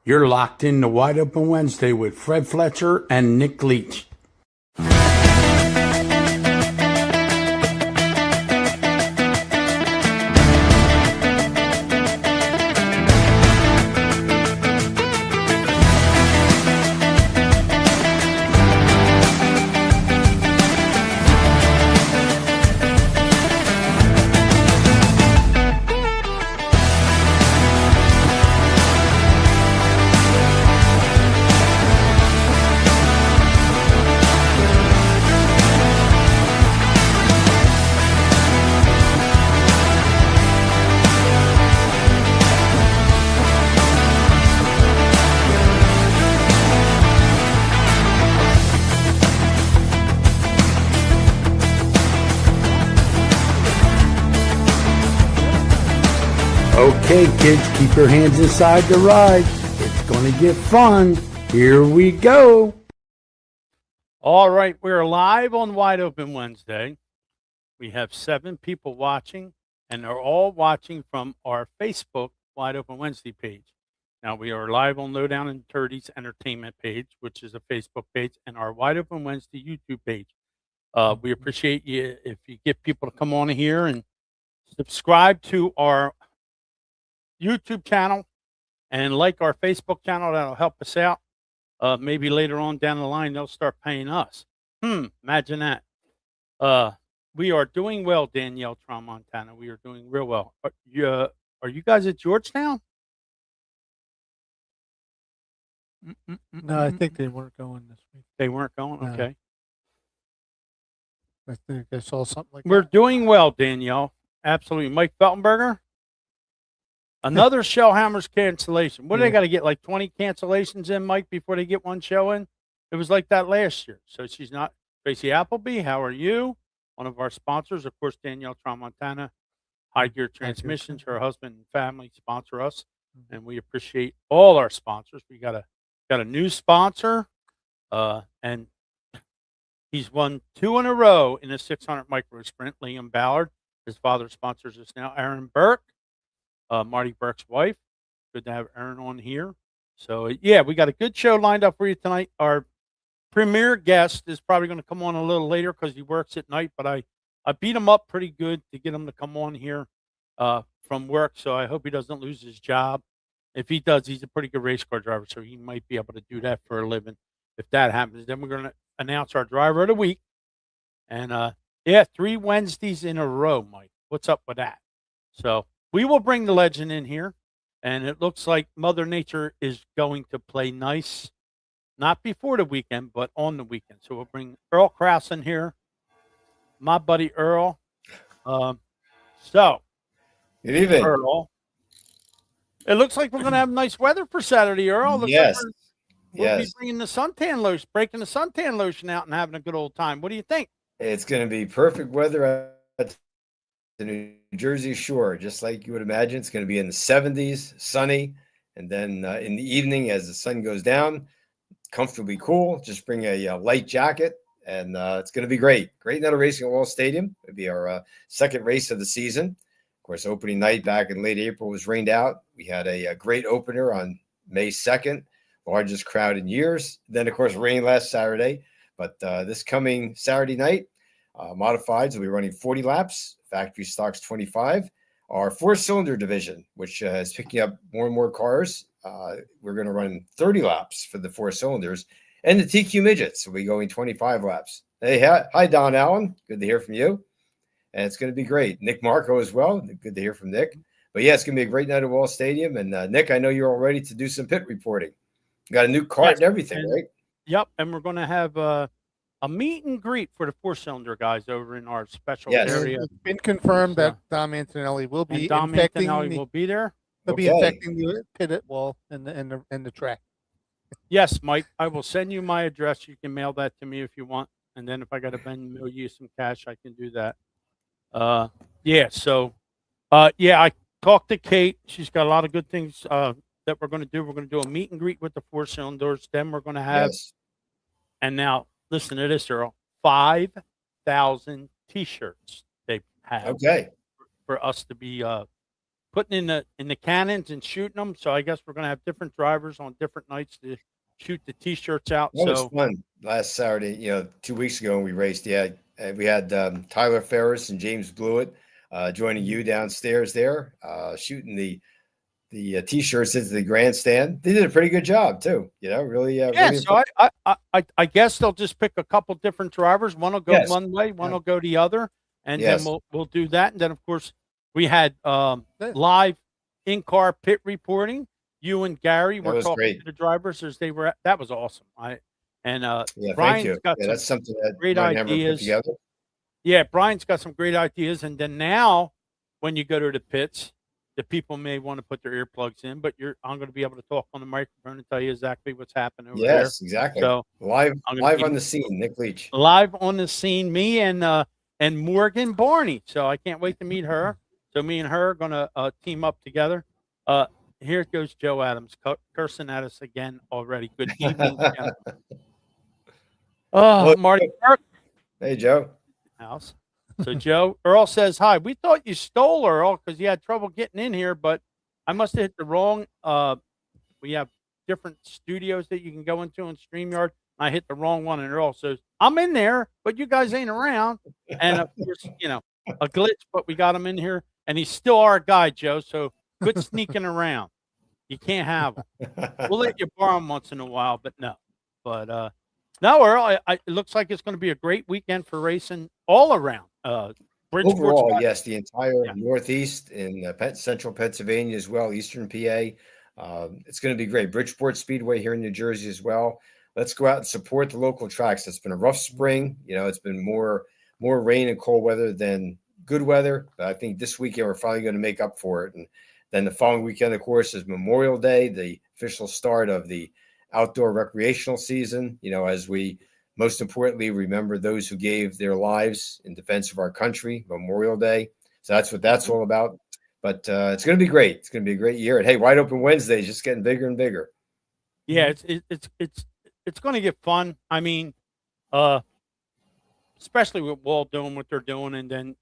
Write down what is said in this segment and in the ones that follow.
You're locked into Wide Open Wednesday with Fred Fletcher and Nick Leach. Okay, kids, keep your hands inside the ride. It's going to get fun. Here we go. All right, we're live on Wide Open Wednesday. We have 7 people watching, and they're all watching from our Facebook Wide Open Wednesday page. Now, we are live on Lowdown and Dirty's Entertainment page, which is a Facebook page, and our Wide Open Wednesday YouTube page. We appreciate you if you get people to come on here and subscribe to our YouTube channel and like our Facebook channel. That'll help us out. Maybe later on down the line, they'll start paying us. Imagine that. We are doing well, Danielle Tramontana. We are doing real well. Are you guys at Georgetown? No, I think they weren't going this week. They weren't going? No. Okay. I think I saw something like We're that. doing well, Danielle. Absolutely. Mike Feltenberger? Another Shellhammer's cancellation. What do they Yeah. got to get, like 20 cancellations in, Mike, before they get one show in? It was like that last year. So she's not. Tracy Appleby, how are you? One of our sponsors, of course, Danielle Tramontana, High Gear Transmissions. Her husband and family sponsor us, and we appreciate all our sponsors. We got a new sponsor, and he's won 2 in a row in the 600 micro sprint. Liam Ballard, his father, sponsors us now. Aaron Burke. Marty Burke's wife. Good to have Aaron on here. So, yeah, we got a good show lined up for you tonight. Our premier guest is probably going to come on a little later because he works at night, but I beat him up pretty good to get him to come on here from work, so I hope he doesn't lose his job. If he does, he's a pretty good race car driver, so he might be able to do that for a living. If that happens, then we're going to announce our driver of the week. And, 3 Wednesdays in a row, Mike. What's up with that? So we will bring the legend in here, and it looks like Mother Nature is going to play nice, not before the weekend, but on the weekend. So we'll bring Earl Krause in here, my buddy Earl. Good evening, Earl. It looks like we're going to have nice weather for Saturday, Earl. Looks Yes, like we'll be yes. bringing the suntan lotion, breaking the suntan lotion out and having a good old time. What do you think? It's going to be perfect weather at the New Jersey shore, just like you would imagine. It's going to be in the 70s, sunny, and then in the evening, as the sun goes down, comfortably cool. Just bring a light jacket, and it's going to be great. Great night of racing at Wall Stadium. It'll be our second race of the season. Of course, opening night back in late April was rained out. We had a great opener on May 2nd, largest crowd in years. Then, of course, rain last Saturday. But this coming Saturday night, modifieds will be running 40 laps. Factory stocks 25. Our 4-cylinder division, which is picking up more and more cars, we're going to run 30 laps for the 4 cylinders. And the TQ midgets will be going 25 laps. Hey, hi, Don Allen. Good to hear from you. And it's going to be great. Nick Marco as well. Good to hear from Nick. But, yeah, it's going to be a great night at Wall Stadium. And, Nick, I know you're all ready to do some pit reporting. You got a new cart and everything, right? Yep, and we're going to have a meet and greet for the 4-cylinder guys over in our special area. It's been confirmed that Dom Antonelli will be And Dom infecting Antonelli will be there. He'll be infecting the pit wall and the track. Yes, Mike. I will send you my address. You can mail that to me if you want, and then if I got to mail you some cash, I can do that. I talked to Kate. She's got a lot of good things that we're going to do. We're going to do a meet and greet with the 4-cylinders. Then we're going to have, and now listen to this, Earl, 5,000 T-shirts they have. Okay. For us to be putting in the cannons and shooting them. So I guess we're going to have different drivers on different nights to shoot the T-shirts out. That was So fun last Saturday. 2 weeks ago when we raced. Yeah, we had Tyler Ferris and James Blewett joining you downstairs there, shooting the T-shirts into the grandstand. They did a pretty good job too. Really. yeah, Really so I guess they'll just pick a couple different drivers. One will go Yes. one way, one will go the other, and Yes. then we'll do that. And then of course we had live in-car pit reporting. You and Gary That were was talking great. to the drivers as they were. That was awesome. Yeah, thank Brian's you. got Yeah, some that's something that great Brian never put ideas. together. Yeah, Brian's got some great ideas. And then now, when you go to the pits, the people may want to put their earplugs in, but I'm going to be able to talk on the microphone and tell you exactly what's happening over there. Yes, exactly. So Live I'm gonna be on the scene, Nick Leach. live on the scene, me and Morgan Barney. So I can't wait to meet her. So me and her are going to team up together. Here goes Joe Adams cursing at us again already. Good evening, gentlemen. Well, Marty Burke Hey, Joe. house. So Joe Earl says hi. We thought you stole Earl because you had trouble getting in here, but I must have hit the wrong. We have different studios that you can go into on StreamYard. I hit the wrong one, and Earl says I'm in there, but you guys ain't around. And of course, a glitch, but we got him in here, and he's still our guy, Joe. So quit sneaking around. You can't have him. We'll let you borrow them once in a while, but no. But no, Earl, it looks like it's going to be a great weekend for racing all around. Bridgeport's Overall, got- yes, the entire Yeah. Northeast and Central Pennsylvania as well, Eastern PA. It's going to be great. Bridgeport Speedway here in New Jersey as well. Let's go out and support the local tracks. It's been a rough spring. It's been more rain and cold weather than good weather. But I think this weekend we're finally going to make up for it. And then the following weekend, of course, is Memorial Day, the official start of the outdoor recreational season. As we most importantly remember those who gave their lives in defense of our country, Memorial Day. So that's what that's all about. But it's going to be great. It's going to be a great year. And hey, Wide Open Wednesday is just getting bigger and bigger. Yeah, it's going to get fun. I mean, especially with Wall doing what they're doing, and then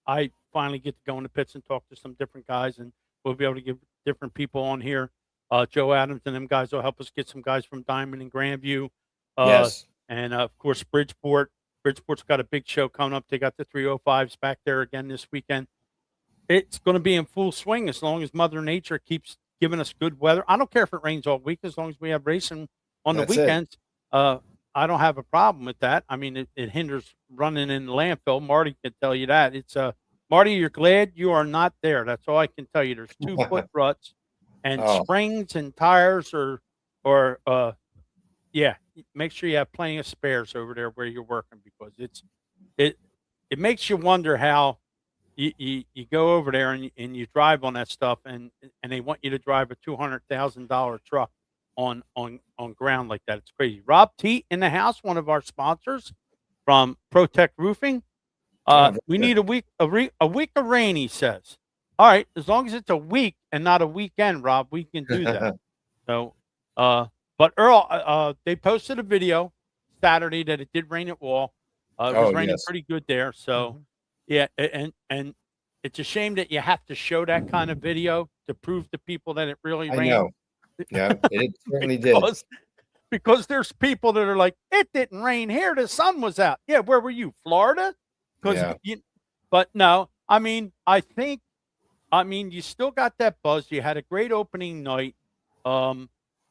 I finally get to go in the pits and talk to some different guys, and we'll be able to get different people on here. Joe Adams and them guys will help us get some guys from Diamond and Grandview. Yes. And of course, Bridgeport. Bridgeport's got a big show coming up. They got the 305s back there again this weekend. It's going to be in full swing as long as Mother Nature keeps giving us good weather. I don't care if it rains all week as long as we have racing on That's the it. weekends. I don't have a problem with that. I mean, it hinders running in the landfill. Marty can tell you that. It's Marty, you're glad you are not there. That's all I can tell you. There's 2-foot ruts and Oh. springs and tires or yeah, make sure you have plenty of spares over there where you're working, because it makes you wonder how you go over there and you drive on that stuff and they want you to drive a $200,000 truck on ground like that. It's crazy. Rob T in the house, one of our sponsors from Protect Roofing. very We good. need a week of rain, he says. All right, as long as it's a week and not a weekend, Rob, we can do that. So, but Earl, they posted a video Saturday that it did rain at Wall. It was raining yes. pretty good there. So, yeah, and it's a shame that you have to show that kind of video to prove to people that it really I rained. know. Yeah, it certainly did. Because there's people that are like, it didn't rain here. The sun was out. Yeah, where were you? Florida? Yeah. But no, I mean, you still got that buzz. You had a great opening night, and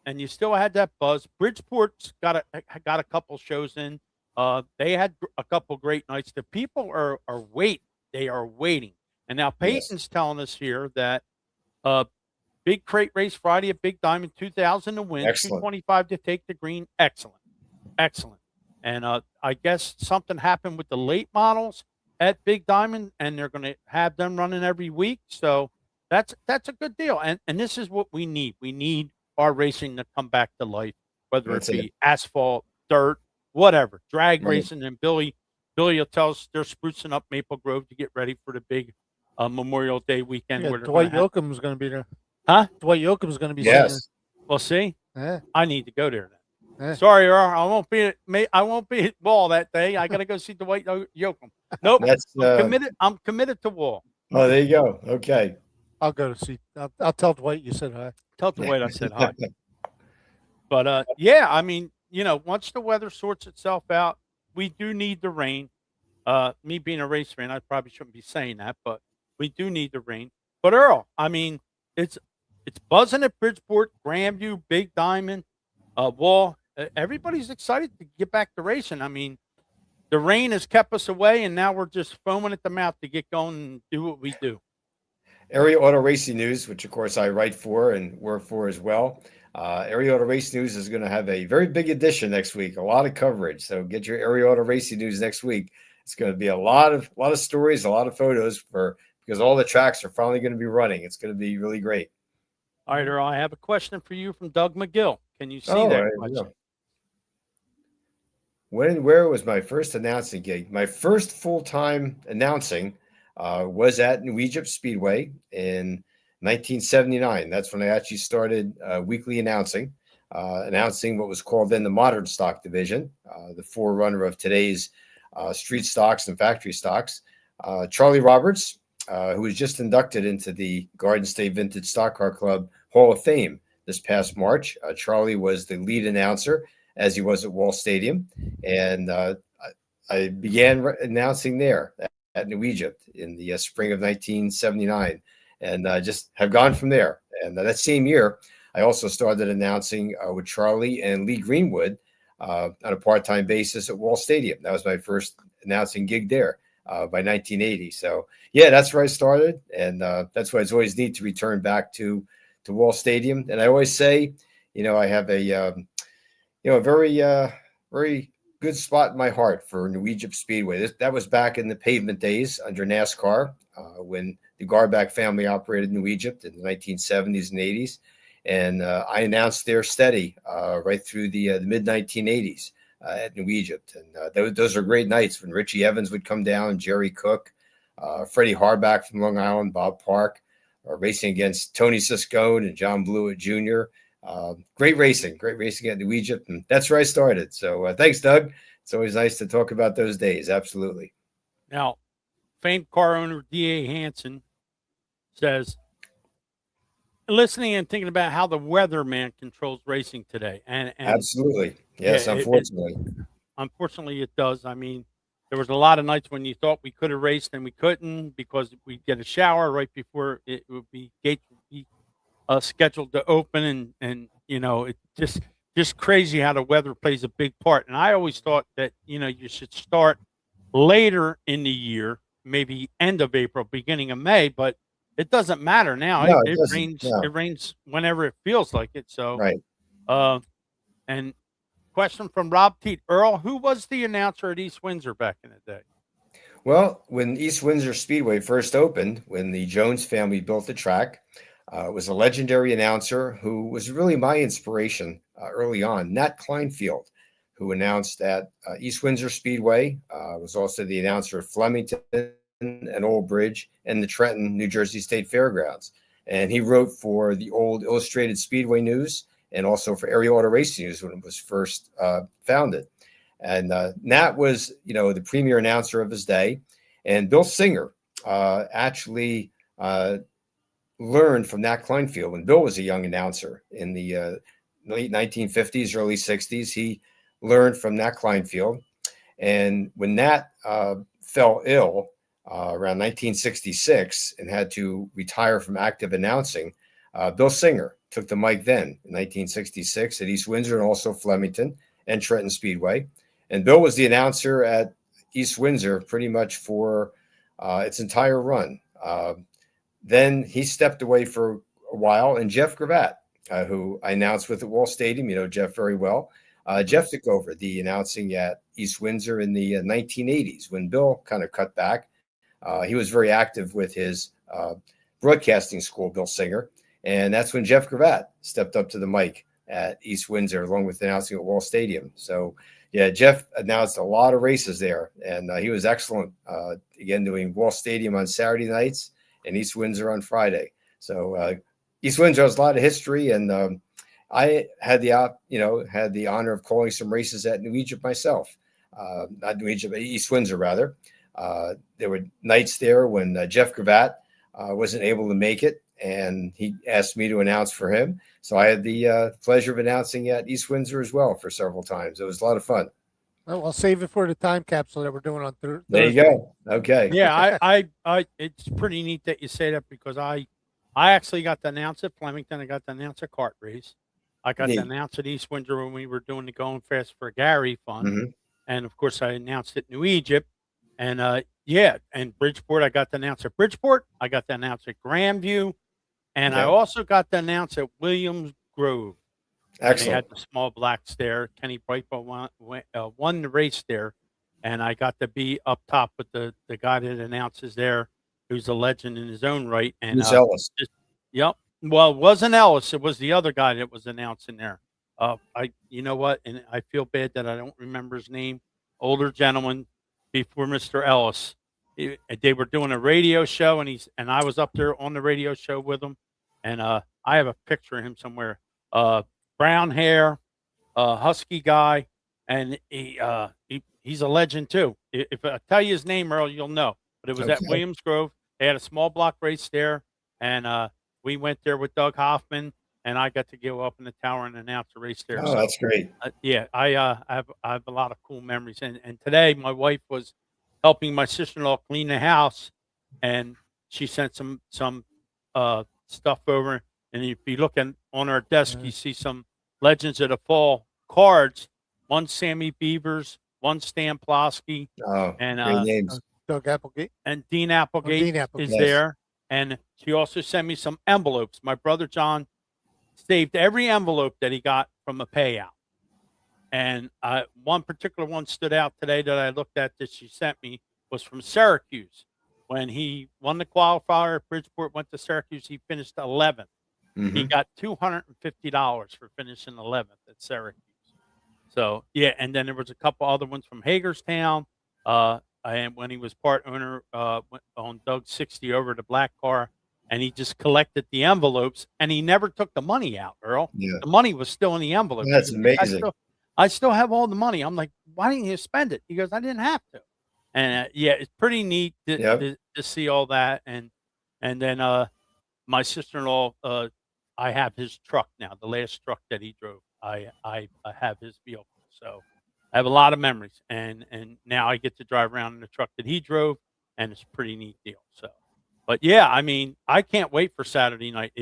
you still had that buzz. Bridgeport's got a couple shows in. They had a couple great nights. The people are waiting. They are waiting. And now Peyton's telling us here that big crate race Friday at Big Diamond, 2,000 to win, Excellent. 225 to take the green. Excellent. And I guess something happened with the late models at Big Diamond, and they're going to have them running every week. So that's a good deal. And this is what we need. We need our racing to come back to life, whether That's it be it. asphalt, dirt, whatever, drag Right. racing. And Billy will tell us they're sprucing up Maple Grove to get ready for the big Memorial Day weekend. Yeah, where they're Dwight gonna have- Yoakam's going to be there. Huh? Dwight Yoakam's going to be Yes. Well, see, Yeah. I need to go there then. Eh. Sorry, Earl, I won't be at Wall that day. I got to go see Dwight Yoakam. Nope. That's I'm committed to Wall. oh, there you go. Okay. I'll go to see. I'll tell Dwight you said hi. Tell Dwight I said hi. But yeah, I mean, once the weather sorts itself out, we do need the rain. Me being a race fan, I probably shouldn't be saying that, but we do need the rain. But Earl, I mean, it's it's buzzing at Bridgeport, Grandview, Big Diamond, Wall. Everybody's excited to get back to racing. I mean, the rain has kept us away, and now we're just foaming at the mouth to get going and do what we do. Area Auto Racing News, which of course I write for and work for as well. Area Auto Racing News is going to have a very big edition next week. A lot of coverage. So get your Area Auto Racing News next week. It's going to be a lot of stories, a lot of photos because all the tracks are finally going to be running. It's going to be really great. All right, Earl, I have a question for you from Doug McGill. Can you see Oh, that I question? know. When and where was my first announcing gig? My first full-time announcing was at New Egypt Speedway in 1979. That's when I actually started weekly announcing what was called then the modern stock division, the forerunner of today's street stocks and factory stocks. Charlie Roberts, who was just inducted into the Garden State Vintage Stock Car Club Hall of Fame this past March. Charlie was the lead announcer, as he was at Wall Stadium, and I began announcing there at New Egypt in the spring of 1979, and just have gone from there. And that same year, I also started announcing with Charlie and Lee Greenwood on a part-time basis at Wall Stadium. That was my first announcing gig there by 1980. So yeah, that's where I started, and that's why it's always neat to return back to Wall Stadium. And I always say, I have a very good spot in my heart for New Egypt Speedway. That was back in the pavement days under NASCAR, when the Garbach family operated New Egypt in the 1970s and 80s. And I announced there steady right through the mid-1980s at New Egypt. And those are great nights when Richie Evans would come down, Jerry Cook, Freddie Harbach from Long Island, Bob Park, racing against Tony Siscone and John Blewett Jr., great racing at New Egypt. And that's where I started. So thanks, Doug. It's always nice to talk about those days. Absolutely. Now, famed car owner D.A. Hansen says, listening and thinking about how the weatherman controls racing today. And absolutely. Yes, yeah, unfortunately, it does. I mean, there was a lot of nights when you thought we could have raced and we couldn't because we'd get a shower right before it would be gates would be scheduled to open, and it's just crazy how the weather plays a big part. And I always thought that you should start later in the year, maybe end of April, beginning of May, but it doesn't matter now. No, it rains. No. It rains whenever it feels like it. So right. And question from Rob Teat. Earl, who was the announcer at East Windsor back in the day? Well, when East Windsor Speedway first opened, when the Jones family built the track, was a legendary announcer who was really my inspiration early on, Nat Kleinfield, who announced at East Windsor Speedway, was also the announcer at Flemington and Old Bridge and the Trenton, New Jersey State Fairgrounds. And he wrote for the old Illustrated Speedway News and also for Area Auto Racing News when it was first founded. And Nat was, the premier announcer of his day. And Bill Singer actually learned from Nat Kleinfield when Bill was a young announcer in the late 1950s, early 60s. He learned from Nat Kleinfield. And when Nat fell ill around 1966 and had to retire from active announcing, Bill Singer took the mic then in 1966 at East Windsor and also Flemington and Trenton Speedway. And Bill was the announcer at East Windsor pretty much for its entire run. Then he stepped away for a while, and Jeff Gravatt, who I announced with at Wall Stadium, Jeff very well. Jeff took over the announcing at East Windsor in the 1980s when Bill kind of cut back. He was very active with his broadcasting school, Bill Singer, and that's when Jeff Gravatt stepped up to the mic at East Windsor along with announcing at Wall Stadium. So, yeah, Jeff announced a lot of races there, and he was excellent, again, doing Wall Stadium on Saturday nights and East Windsor on Friday. So East Windsor has a lot of history, and I had the honor of calling some races at New Egypt myself. Not New Egypt, but East Windsor rather. There were nights there when Jeff Gravatt wasn't able to make it, and he asked me to announce for him. So I had the pleasure of announcing at East Windsor as well for several times. It was a lot of fun. Well, I'll save it for the time capsule that we're doing on Thursday. There you go. Okay. Yeah, it's pretty neat that you say that because I actually got to announce at Flemington. I got to announce a kart race. I got Neat. to announce at East Windsor when we were doing the Going Fast for Gary fund. Mhm. And of course, I announced at New Egypt. And yeah, and Bridgeport, I got to announce at Bridgeport. I got to announce at Grandview. And I Yeah. also got to announce at Williams Grove. And they Excellent. had the small blacks there. Kenny Brightbow won the race there. And I got to be up top with the guy that announces there, who's a legend in his own right. And Bruce Ellis. yep. Well, it wasn't Ellis. It was the other guy that was announcing there. You know what? And I feel bad that I don't remember his name. Older gentleman before Mr. Ellis. They were doing a radio show, and I was up there on the radio show with him. And I have a picture of him somewhere. Brown hair, husky guy, and he's a legend too. If I tell you his name, Earl, you'll know. But it was at Okay. Williams Grove. They had a small block race there, and we went there with Doug Hoffman, and I got to go up in the tower and announce the race there. Oh, So, that's great. yeah, I have a lot of cool memories. And today my wife was helping my sister-in-law clean the house, and she sent some stuff over. And if you look on our desk, you see some Legends of the Fall cards. One Sammy Beavers, one Stan Plosky, Oh, and great names. Doug Applegate. and Dean Applegate, Dean Applegate. is Yes. there. And she also sent me some envelopes. My brother John saved every envelope that he got from a payout. And one particular one stood out today that I looked at that she sent me was from Syracuse. When he won the qualifier at Bridgeport, went to Syracuse, he finished 11th. He Mhm. got $250 for finishing 11th at Syracuse. So, yeah, and then there was a couple other ones from Hagerstown. And when he was part owner on Doug 60 over the black car, and he just collected the envelopes, and he never took the money out, Earl. Yeah. The money was still in the envelope. That's He goes, amazing. I still have all the money. I'm like, why didn't you spend it? He goes, I didn't have to. And yeah, it's pretty neat Yep. to see all that. And then my sister-in-law, I have his truck now. The last truck that he drove, I have his vehicle. So I have a lot of memories, and now I get to drive around in the truck that he drove, and it's a pretty neat deal. So, but yeah, I mean, I can't wait for Saturday night.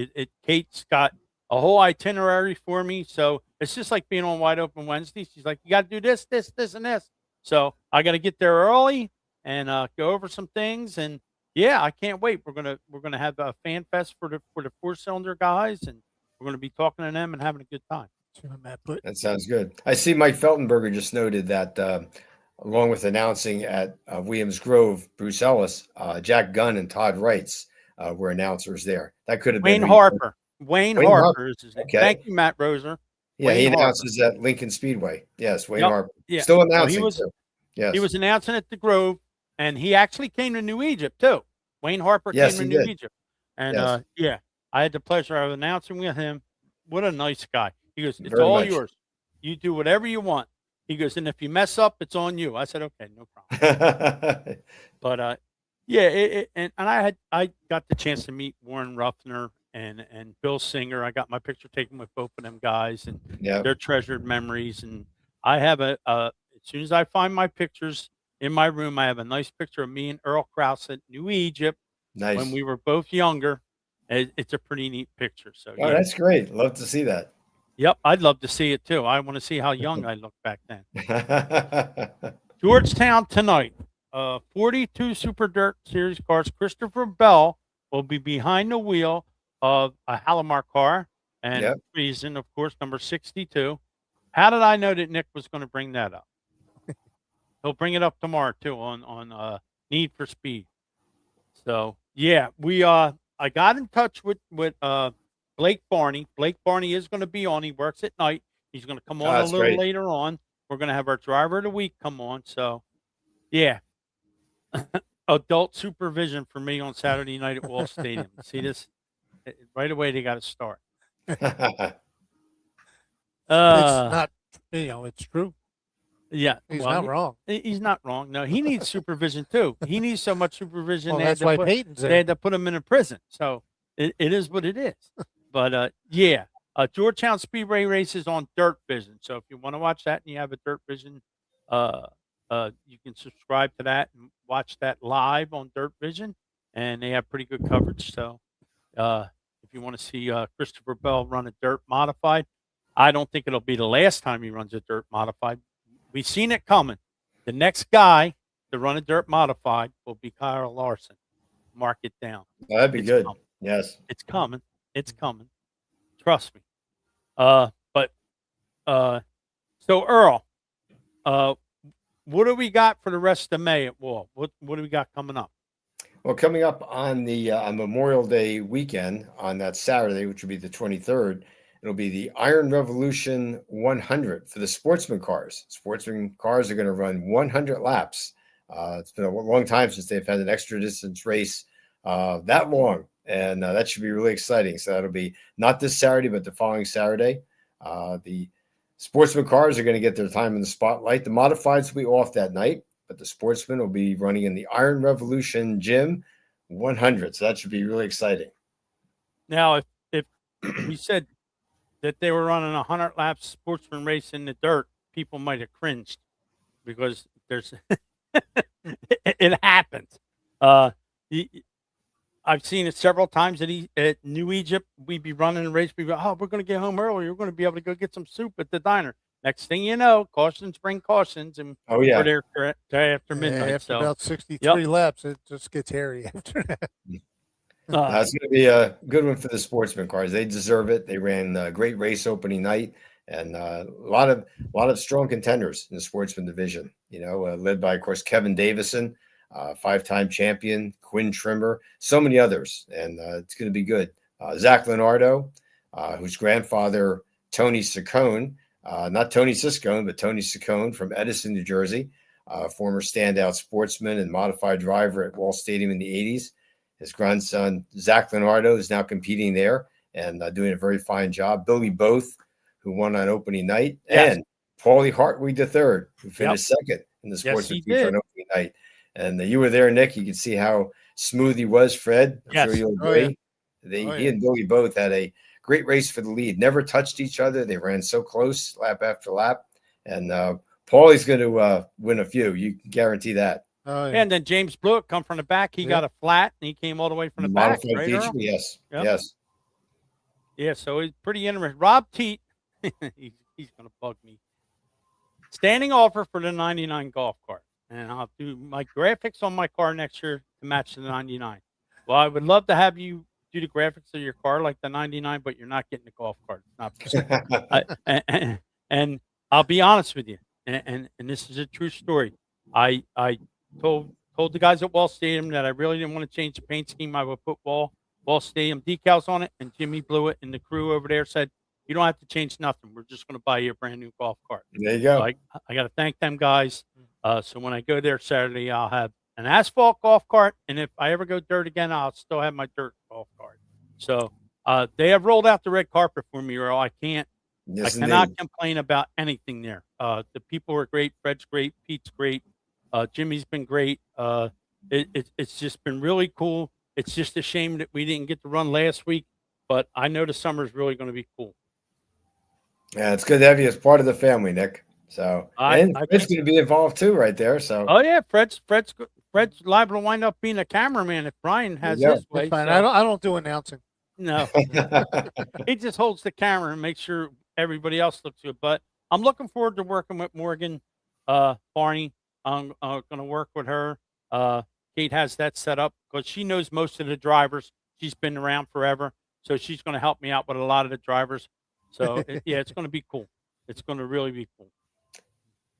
Kate's got a whole itinerary for me, so it's just like being on Wide Open Wednesday. She's like, you got to do this, this, this, and this. So I got to get there early and go over some things, and yeah, I can't wait. We're gonna have a fan fest for the 4-cylinder guys, and we're gonna be talking to them and having a good time. See what Matt put. That sounds good. I see Mike Feltenberger just noted that along with announcing at Williams Grove, Bruce Ellis, Jack Gunn and Todd Wrights were announcers there. That could have Wayne been Harper. Wayne Wayne Harper Harper. is his name. Okay. Thank you, Matt Roser. Yeah, he Wayne Harper. announces at Lincoln Speedway. Yes, Wayne Yep. Harper. Yeah. Still So he announcing. was- too. Yes. He was announcing at the Grove, and he actually came to New Egypt too. Wayne Harper Yes, came to he New did. Egypt, and Yes. yeah, I had the pleasure of announcing with him. What a nice guy. He goes, "It's Very all much. yours. You do whatever you want." He goes, "And if you mess up, it's on you." I said, "Okay, no problem." But yeah, and I got the chance to meet Warren Ruffner and Bill Singer. I got my picture taken with both of them guys, and Yeah. their treasured memories. And I have as soon as I find my pictures in my room, I have a nice picture of me and Earl Krause at New Egypt Nice. when we were both younger. It's a pretty neat picture. So Oh, yeah. that's great. Love to see that. Yep, I'd love to see it too. I want to see how young I look back then. Georgetown tonight. 42 Super Dirt Series cars. Christopher Bell will be behind the wheel of a Halimar car, and Yep. reason, of course, number 62. How did I know that Nick was going to bring that up? He'll bring it up tomorrow too on Need for Speed. So yeah, I got in touch with Blake Barney. Blake Barney is going to be on. He works at night. He's going to come on a that's little great. later on. We're going to have our driver of the week come on. So yeah, adult supervision for me on Saturday night at Wall Stadium. See this right away? They got to start. It's Uh, not, it's true. yeah, He's well, not wrong. he's not wrong. No, he needs supervision too. He needs so much supervision. Well, they had that's to why put- Peyton's they there. had to put him in a prison. So it is what it is. But yeah, Georgetown Speedway races on Dirt Vision. So if you want to watch that and you have a Dirt Vision, uh, you can subscribe to that and watch that live on Dirt Vision, and they have pretty good coverage. So if you want to see Christopher Bell run a dirt modified, I don't think it'll be the last time he runs a dirt modified. We've seen it coming. The next guy to run a dirt modified will be Kyle Larson. Mark it down. Well, that'd be It's good. coming. Yes. It's coming. It's coming. Trust me. But so Earl, what do we got for the rest of May at Wall? What do we got coming up? Well, coming up on the on Memorial Day weekend on that Saturday, which will be the 23rd, it'll be the Iron Revolution 100 for the sportsman cars. Sportsman cars are going to run 100 laps. It's been a long time since they've had an extra distance race that long, and that should be really exciting. So that'll be not this Saturday, but the following Saturday. The sportsman cars are going to get their time in the spotlight. The modifieds will be off that night, but the sportsmen will be running in the Iron Revolution Gym 100. So that should be really exciting. Now, if we said that they were running 100 laps sportsman race in the dirt, people might have cringed because there's it happens. I've seen it several times at New Egypt. We'd be running a race. We'd be, we're going to get home early. We're going to be able to go get some soup at the diner. Next thing you know, cautions bring cautions, and we're there after midnight. After so about 63 laps, it just gets hairy after that. It's going to be a good one for the sportsman cars. They deserve it. They ran a great race opening night, and a lot of strong contenders in the sportsman division. Led by, of course, Kevin Davison, 5-time champion, Quinn Trimmer, so many others, and it's going to be good. Zach Leonardo, whose grandfather Tony Ciccone, not Tony Siscone, but Tony Ciccone from Edison, New Jersey, former standout sportsman and modified driver at Wall Stadium in the 80s. His grandson, Zach Leonardo, is now competing there and doing a very fine job. Billy Both, who won on opening night, and Paulie Hartwig III, who finished second in the sportsman feature on opening night. And you were there, Nick. You could see how smooth he was, Fred. I'm sure you'll agree. He and Billy Both had a great race for the lead. Never touched each other. They ran so close lap after lap. And Paulie's going to win a few. You can guarantee that. And then James Blewett come from the back. He got a flat, and he came all the way from the back. Right, feature, yes. Yep. Yes. Yeah, so it's pretty interesting. Rob Teat, he's going to bug me. Standing offer for the 99 golf cart. And I'll do my graphics on my car next year to match the 99. Well, I would love to have you do the graphics of your car like the 99, but you're not getting the golf cart. It's not. And I'll be honest with you, and this is a true story. I told the guys at Wall Stadium that I really didn't want to change the paint scheme. I would put Wall Stadium decals on it, and Jimmy Blewett and the crew over there said, "You don't have to change nothing. We're just going to buy you a brand new golf cart." There you go. So I got to thank them guys. So when I go there Saturday, I'll have an asphalt golf cart, and if I ever go dirt again, I'll still have my dirt golf cart. So they have rolled out the red carpet for me, Earl. I cannot complain about anything there. The people are great. Fred's great. Pete's great. Jimmy's been great. It's just been really cool. It's just a shame that we didn't get to run last week, but I know the summer is really going to be cool. Yeah, it's good to have you as part of the family, Nick. So Fred's going to be involved too, right there. So Fred's liable to wind up being a cameraman if Brian has his way. Fine. So. I don't do announcing. No, he just holds the camera and makes sure everybody else looks good. But I'm looking forward to working with Morgan Barney. I'm going to work with her. Kate has that set up because she knows most of the drivers. She's been around forever, so she's going to help me out with a lot of the drivers. So it's going to be cool. It's going to really be cool.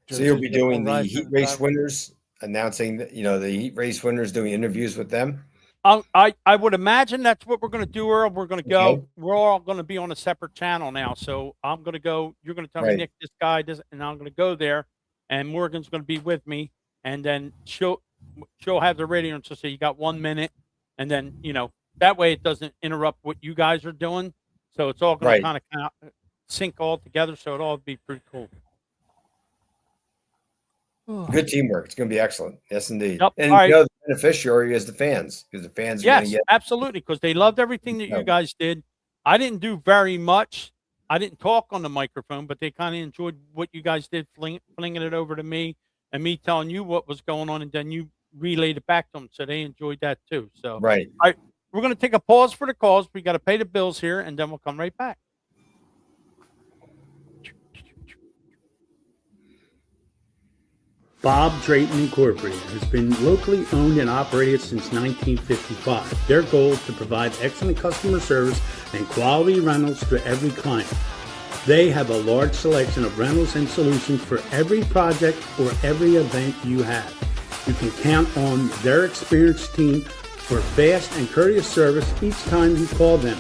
So you'll be doing the heat race winners, announcing the heat race winners, doing interviews with them. I would imagine that's what we're going to do, Earl. We're going to go. Okay. We're all going to be on a separate channel now. So I'm going to go. You're going to tell me, Nick, this guy does, and I'm going to go there. And Morgan's going to be with me, and then she'll have the radio, and she'll say, "You got 1 minute," and then that way it doesn't interrupt what you guys are doing. So it's all going to kind of sync all together. So it'll all be pretty cool. Good teamwork. It's going to be excellent. Yes, indeed. Yep. And All right. the beneficiary is the fans, because the fans are going Yes, to get. absolutely, because they loved everything that you guys did. I didn't do very much. I didn't talk on the microphone, but they kind of enjoyed what you guys did, flinging it over to me and me telling you what was going on, and then you relayed it back to them. So they enjoyed that too. So Right. all right, we're going to take a pause for the calls. We got to pay the bills here, and then we'll come right back. Bob Drayton Incorporated has been locally owned and operated since 1955. Their goal is to provide excellent customer service and quality rentals to every client. They have a large selection of rentals and solutions for every project or every event you have. You can count on their experienced team for fast and courteous service each time you call them.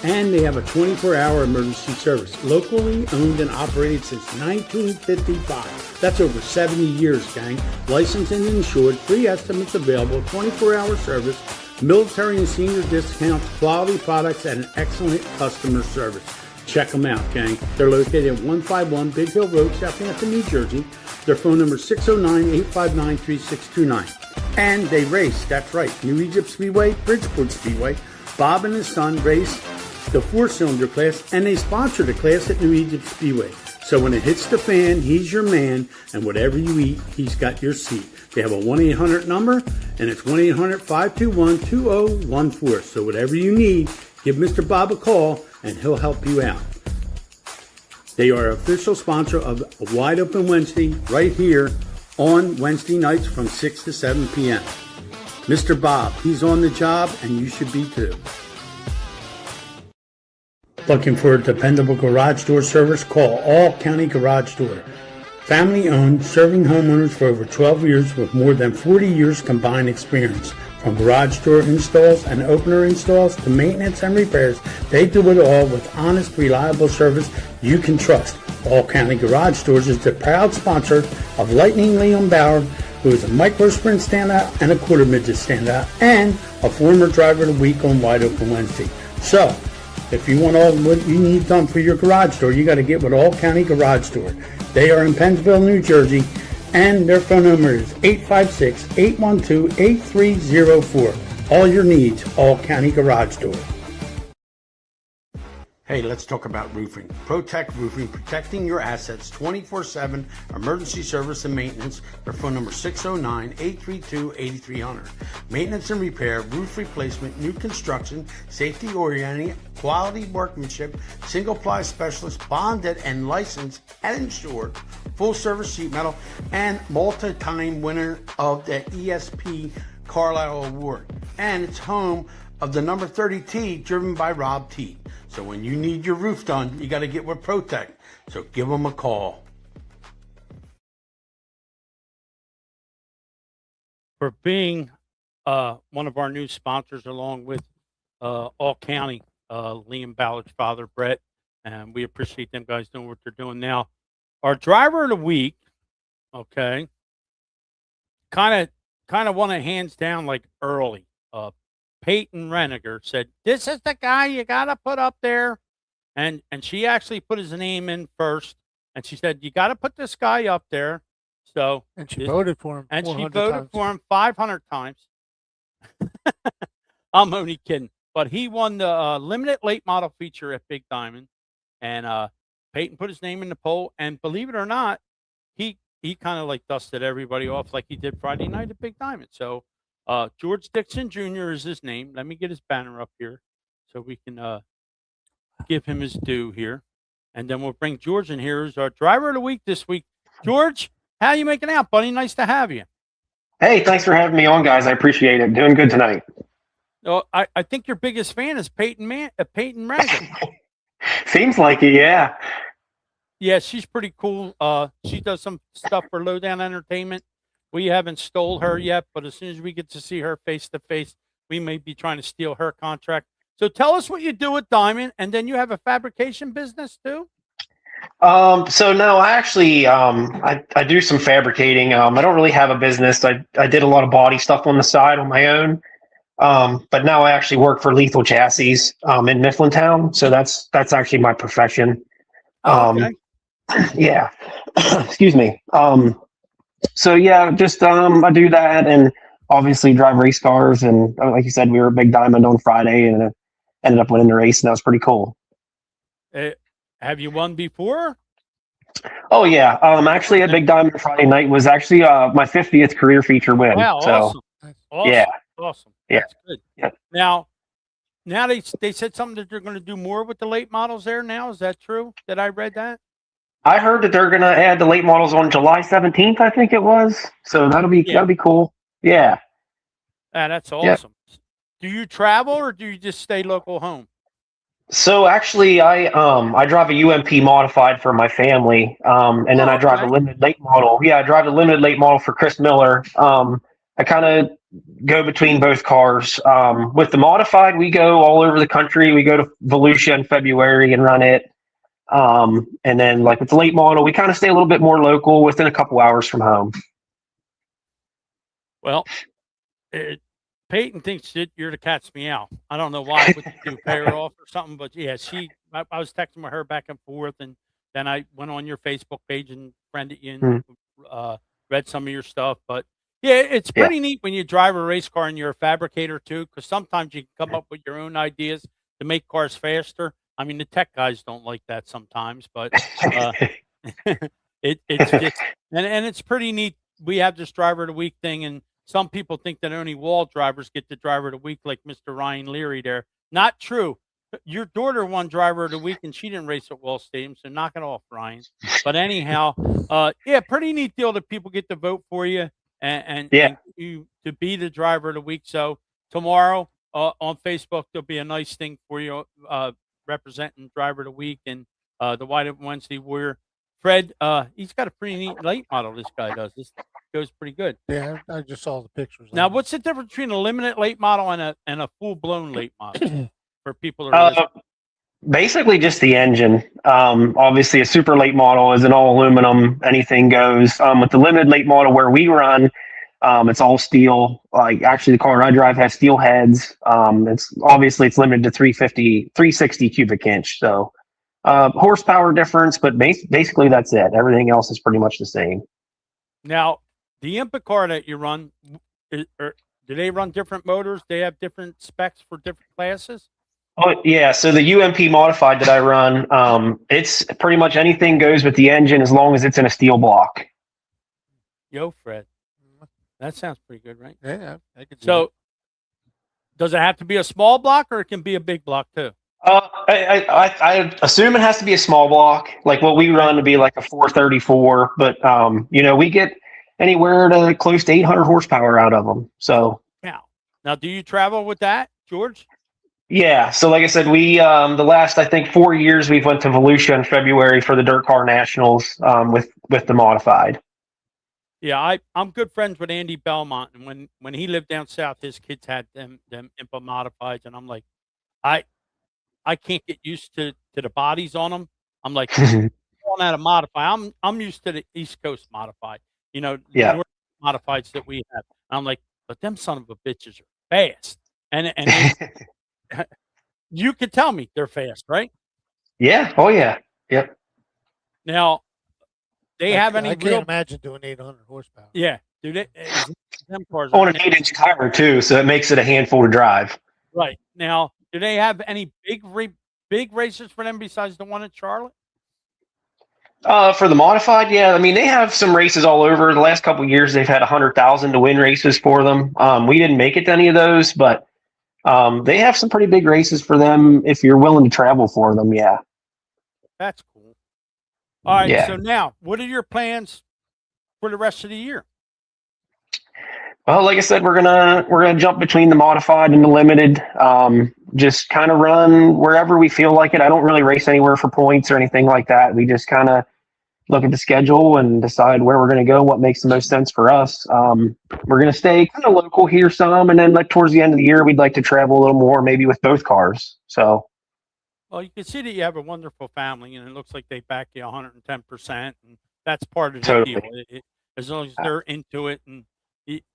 And they have a 24-hour emergency service, locally owned and operated since 1955. That's over 70 years, gang. Licensed and insured, free estimates available, 24-hour service, military and senior discounts, quality products, and an excellent customer service. Check them out, gang. They're located at 151 Big Hill Road, Southampton, New Jersey. Their phone number is 609-859-3629. And they race, that's right, New Egypt Speedway, Bridgeport Speedway. Bob and his son race the 4-cylinder class, and they sponsor the class at New Egypt Speedway. So when it hits the fan, he's your man, and whatever you eat, he's got your seat. They have a 1-800 number, and it's 1-800-521-2014. So whatever you need, give Mr. Bob a call, and he'll help you out. They are official sponsor of a Wide Open Wednesday right here on Wednesday nights from 6 to 7 p.m. Mr. Bob, he's on the job, and you should be too. Looking for a dependable garage door service? Call All County Garage Door. Family owned, serving homeowners for over 12 years with more than 40 years combined experience. From garage door installs and opener installs to maintenance and repairs, they do it all with honest, reliable service you can trust. All County Garage Doors is the proud sponsor of Lightning Liam Bauer, who is a micro sprint standout and a quarter midget standout, and a former driver of the week on Wide Open Wednesday. So, if you want all what you need done for your garage door, you got to get with All County Garage Door. They are in Pennsville, New Jersey, and their phone number is 856-812-8304. All your needs, All County Garage Door. Hey, let's talk about roofing. Protect Roofing, protecting your assets 24/7, emergency service and maintenance. Their phone number 609-832-8300. Maintenance and repair, roof replacement, new construction, safety orienting, quality workmanship, single ply specialist, bonded and licensed and insured, full service sheet metal, and multi-time winner of the ESP Carlisle Award. And it's home of the number 30T driven by Rob T. So when you need your roof done, you got to get with Protect. So give them a call. For being one of our new sponsors, along with All County, Liam Ballard's father, Brett, and we appreciate them guys doing what they're doing now. Our driver of the week, okay, kind of won it hands down like early. Peyton Reniger said, "This is the guy you got to put up there." And she actually put his name in first. And she said, "You got to put this guy up there." So, and she voted for him. And she 400 voted times. for him 500 times. I'm only kidding. But he won the limited late model feature at Big Diamond. And Peyton put his name in the poll. And believe it or not, he kind of like dusted everybody off like he did Friday night at Big Diamond. So, George Dixon Jr. is his name. Let me get his banner up here so we can give him his due here. And then we'll bring George in here as our driver of the week this week. George, how you making out, buddy? Nice to have you. Hey, thanks for having me on, guys. I appreciate it. Doing good tonight. Oh, I think your biggest fan is Peyton Reniger. Seems like it, yeah. Yeah, she's pretty cool. She does some stuff for Lowdown Entertainment. We haven't stole her yet, but as soon as we get to see her face to face, we may be trying to steal her contract. So tell us what you do with Diamond, and then you have a fabrication business too? So no, I actually, I do some fabricating. I don't really have a business. I did a lot of body stuff on the side on my own. But now I actually work for Lethal Chassis, in Mifflintown. So that's actually my profession. Okay. Yeah. Excuse me. So yeah, just I do that, and obviously drive race cars. And like you said, we were a Big Diamond on Friday, and ended up winning the race, and that was pretty cool. Have you won before? Oh yeah, actually at Big Diamond Friday night was actually my 50th career feature win. Wow, So awesome. Nice. Awesome. yeah, Awesome. Yeah. That's good. Yeah. Now they said something that they're going to do more with the late models there now. Is that true? Did I read that? I heard that they're gonna add the late models on July 17th. I think it was. So that'll be cool. Yeah. That's Yeah. awesome. Do you travel or do you just stay local home? So actually, I drive a UMP modified for my family, and then I drive a Okay. limited late model. Yeah, I drive a limited late model for Chris Miller. I kind of go between both cars. With the modified, we go all over the country. We go to Volusia in February and run it. And then like with the late model, we kind of stay a little bit more local, within a couple hours from home. Well, Peyton thinks that you're the cat's meow. I don't know why. What you do, pay her off or something? But yeah, I was texting with her back and forth, and then I went on your Facebook page and friended you and read some of your stuff. But yeah, it's Yeah. pretty neat when you drive a race car and you're a fabricator too, because sometimes you can come up with your own ideas to make cars faster. I mean, the tech guys don't like that sometimes, but it's just and it's pretty neat. We have this driver of the week thing, and some people think that only wall drivers get the driver of the week, like Mr. Ryan Leary there. Not true. Your daughter won driver of the week, and she didn't race at Wall Stadium, so knock it off, Ryan. But anyhow, yeah, pretty neat deal that people get to vote for you and you to be the driver of the week. So tomorrow on Facebook, there'll be a nice thing for you representing driver of the week and the White Up Wednesday Warrior. Fred, he's got a pretty neat late model. This guy does. This goes pretty good. Yeah, I just saw the pictures. Now, what's the difference between a limited late model and a full blown late model for people that are Basically just the engine. Obviously a super late model is an all aluminum, anything goes. With the limited late model where we run, it's all steel. Like actually the car I drive has steel heads. It's limited to 360 cubic inch. So horsepower difference, but basically that's it. Everything else is pretty much the same. Now, the IMPA car that you run, do they run different motors? They have different specs for different classes? Oh yeah, so the UMP modified that I run, it's pretty much anything goes with the engine as long as it's in a steel block. Yo, Fred, that sounds pretty good, right? Yeah, I could. So, does it have to be a small block, or it can be a big block too? I assume it has to be a small block. Like what we run to be like a 434, but we get anywhere to close to 800 horsepower out of them. So now, do you travel with that, George? Yeah. So like I said, we the last I think 4 years we've went to Volusia in February for the Dirt Car Nationals with the modified. Yeah, I'm good friends with Andy Belmont, and when he lived down south, his kids had them IMPA modifieds, and I'm like, I can't get used to the bodies on them. I'm like, on that a modify. I'm used to the East Coast modified, the North modifieds that we have. I'm like, but them son of a bitches are fast, and you could tell me they're fast, right? Yeah. Oh yeah. Yep. Now, they have any? I can't imagine doing 800 horsepower. Yeah, do they? Them cars on an 8-inch tire too, so it makes it a handful to drive. Right now, do they have any big races for them besides the one at Charlotte? For the modified, yeah. I mean, they have some races all over. The last couple of years, they've had 100,000 to win races for them. We didn't make it to any of those, but they have some pretty big races for them if you're willing to travel for them. Yeah. That's cool. All right. Yeah. So now, what are your plans for the rest of the year? Well, like I said, we're gonna jump between the modified and the limited. Just kind of run wherever we feel like it. I don't really race anywhere for points or anything like that. We just kind of look at the schedule and decide where we're going to go, what makes the most sense for us. We're going to stay kind of local here some, and then like towards the end of the year, we'd like to travel a little more, maybe with both cars. So, well, you can see that you have a wonderful family, and it looks like they back you 110%, and that's part of the Totally. deal. As long as they're into it and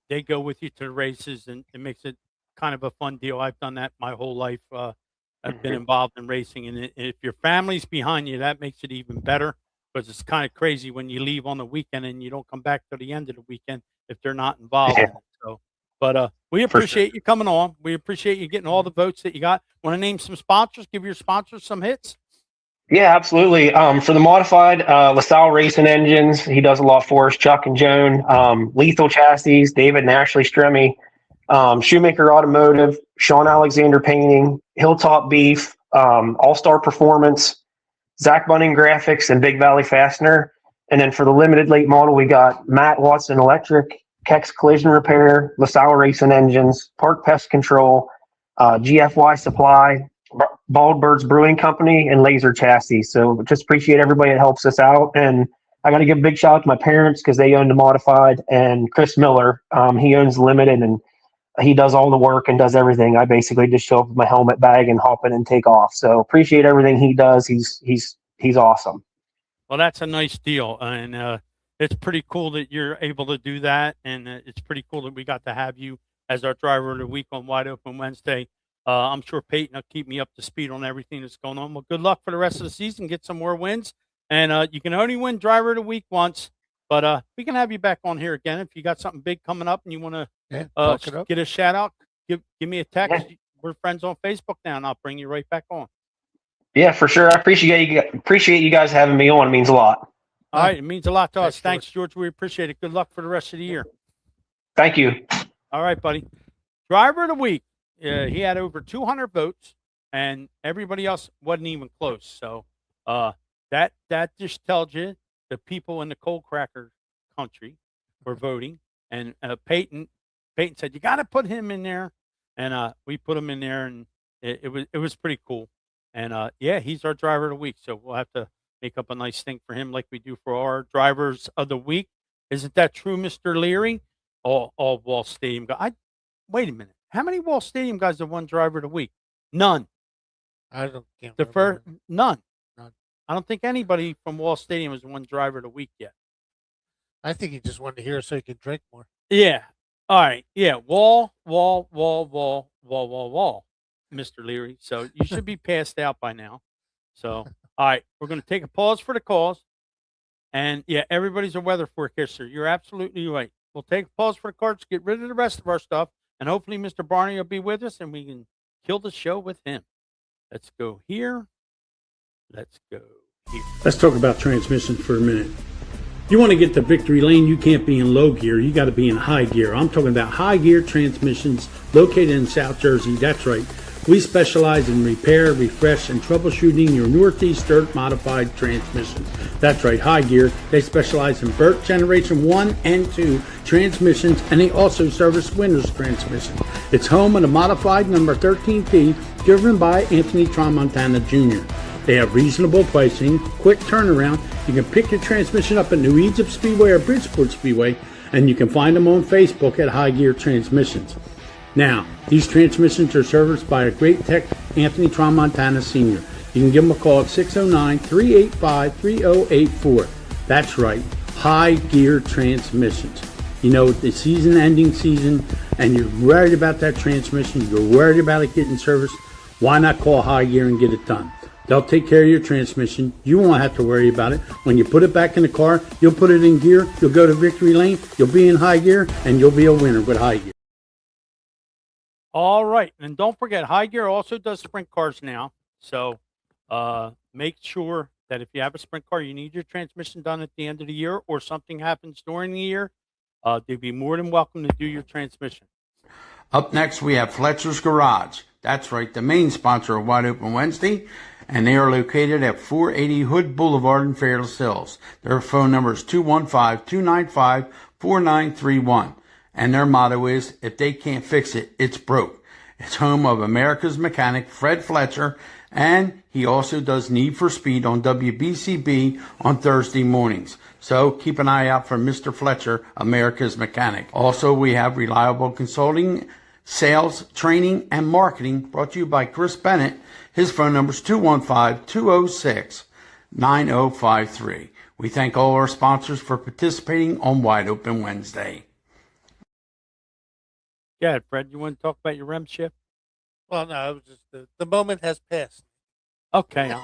they go with you to the races, and it makes it kind of a fun deal. I've done that my whole life. I've been involved in racing, and if your family's behind you, that makes it even better. because it's kind of crazy when you leave on the weekend and you don't come back to the end of the weekend if they're not involved in it. So, but we For sure. appreciate you coming on. We appreciate you getting all the votes that you got. Want to name some sponsors? Give your sponsors some hits. Yeah, absolutely. For the modified, LaSalle Racing Engines, he does a lot for us. Chuck and Joan, Lethal Chassis, David and Ashley Stremme, Shoemaker Automotive, Sean Alexander Painting, Hilltop Beef, All Star Performance, Zach Bunning Graphics, and Big Valley Fastener. And then for the limited late model, we got Matt Watson Electric, Kex Collision Repair, LaSalle Racing Engines, Park Pest Control, GFY Supply, Bald Birds Brewing Company, and Laser Chassis. So just appreciate everybody that helps us out. And I got to give a big shout out to my parents because they own the modified, and Chris Miller, he owns Limited, and he does all the work and does everything. I basically just show up with my helmet bag and hop in and take off. So appreciate everything he does. He's awesome. Well, that's a nice deal, and it's pretty cool that you're able to do that, and it's pretty cool that we got to have you as our driver of the week on Wide Open Wednesday. I'm sure Peyton will keep me up to speed on everything that's going on. Well, good luck for the rest of the season. Get some more wins. And you can only win driver of the week once, but we can have you back on here again. If you got something big coming up and you want to get a shout out, give me a text. Yeah. We're friends on Facebook now, and I'll bring you right back on. Yeah, for sure. I appreciate you guys having me on. It means a lot. All right. It means a lot to us. Thanks, George. We appreciate it. Good luck for the rest of the year. Thank you. All right, buddy. Driver of the week. He had over 200 votes, and everybody else wasn't even close. So that just tells you the people in the cold cracker country were voting. And Peyton said, you got to put him in there. And we put him in there, and it was pretty cool. And yeah, he's our driver of the week. So we'll have to make up a nice thing for him like we do for our drivers of the week. Isn't that true, Mr. Leary? All Wall Stadium guy. Wait a minute. How many Wall Stadium guys have won driver of the week? None. None. I don't think anybody from Wall Stadium has won driver of the week yet. I think he just wanted to hear so he could drink more. Yeah. All right. Yeah. Wall, Mr. Leary. So you should be passed out by now. So, all right. We're going to take a pause for the calls. And yeah, everybody's a weather forecaster. You're absolutely right. We'll take a pause for the cards, get rid of the rest of our stuff. And hopefully Mr. Barney will be with us and we can kill the show with him. Let's go here. Let's go here. Let's talk about transmissions for a minute. You want to get to victory lane, you can't be in low gear. You got to be in high gear. I'm talking about high gear transmissions located in South Jersey. That's right. We specialize in repair, refresh, and troubleshooting your Northeast Dirt modified transmissions. That's right, High Gear. They specialize in Burt Generation 1 and 2 transmissions, and they also service Winters transmissions. It's home of the modified number 13P, driven by Anthony Tramontana Jr. They have reasonable pricing, quick turnaround. You can pick your transmission up at New Egypt Speedway or Bridgeport Speedway, and you can find them on Facebook at High Gear Transmissions. Now, these transmissions are serviced by a great tech, Anthony Tramontana Sr. You can give him a call at 609-385-3084. That's right, High Gear Transmissions. You know, the ending season, and you're worried about that transmission, you're worried about it getting serviced, why not call High Gear and get it done? They'll take care of your transmission. You won't have to worry about it. When you put it back in the car, you'll put it in gear, you'll go to victory lane, you'll be in high gear, and you'll be a winner with High Gear. All right. And don't forget, High Gear also does sprint cars now. So make sure that if you have a sprint car, you need your transmission done at the end of the year, or something happens during the year, they'd be more than welcome to do your transmission. Up next, we have Fletcher's Garage. That's right, the main sponsor of Wide Open Wednesday. And they are located at 480 Hood Boulevard in Fairless Hills. Their phone number is 215-295-4931. And their motto is, if they can't fix it, it's broke. It's home of America's mechanic, Fred Fletcher, and he also does Need for Speed on WBCB on Thursday mornings. So keep an eye out for Mr. Fletcher, America's mechanic. Also, we have reliable consulting, sales, training, and marketing brought to you by Chris Bennett. His phone number is 215-206-9053. We thank all our sponsors for participating on Wide Open Wednesday. Yeah, Fred, you want to talk about your REM shift? Well, no, it was just the moment has passed. Okay.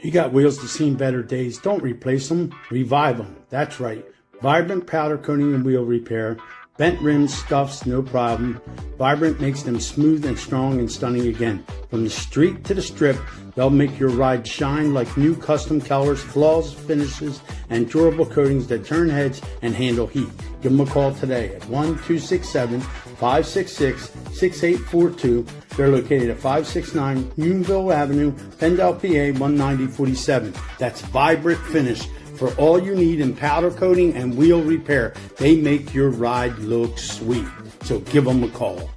You got wheels that's seen better days. Don't replace them, revive them. That's right. Vibrant powder coating and wheel repair. Bent rims, scuffs, no problem. Vibrant makes them smooth and strong and stunning again. From the street to the strip, they'll make your ride shine like new custom colors, flawless finishes, and durable coatings that turn heads and handle heat. Give them a call today at 1-267-566-6842. They're located at 569 Unionville Avenue, Pendle, PA 19047. That's Vibrant Finish. For all you need in powder coating and wheel repair, they make your ride look sweet. So give them a call.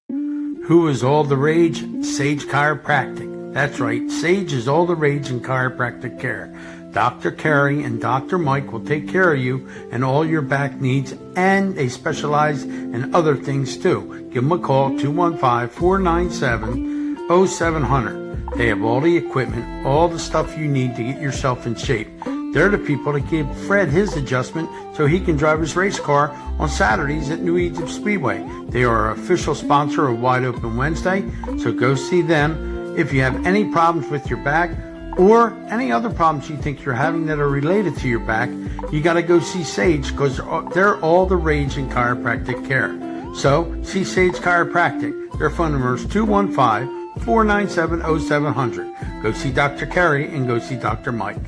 Who is all the rage? Sage Chiropractic. That's right, Sage is all the rage in chiropractic care. Dr. Carey and Dr. Mike will take care of you and all your back needs, and they specialize in other things too. Give them a call, 215-497-0700. They have all the equipment, all the stuff you need to get yourself in shape. They're the people that give Fred his adjustment so he can drive his race car on Saturdays at New Egypt Speedway. They are our official sponsor of Wide Open Wednesday, so go see them. If you have any problems with your back or any other problems you think you're having that are related to your back, you got to go see Sage because they're all the rage in chiropractic care. So see Sage Chiropractic. Their phone number is 215-497-0700. Go see Dr. Carey and go see Dr. Mike.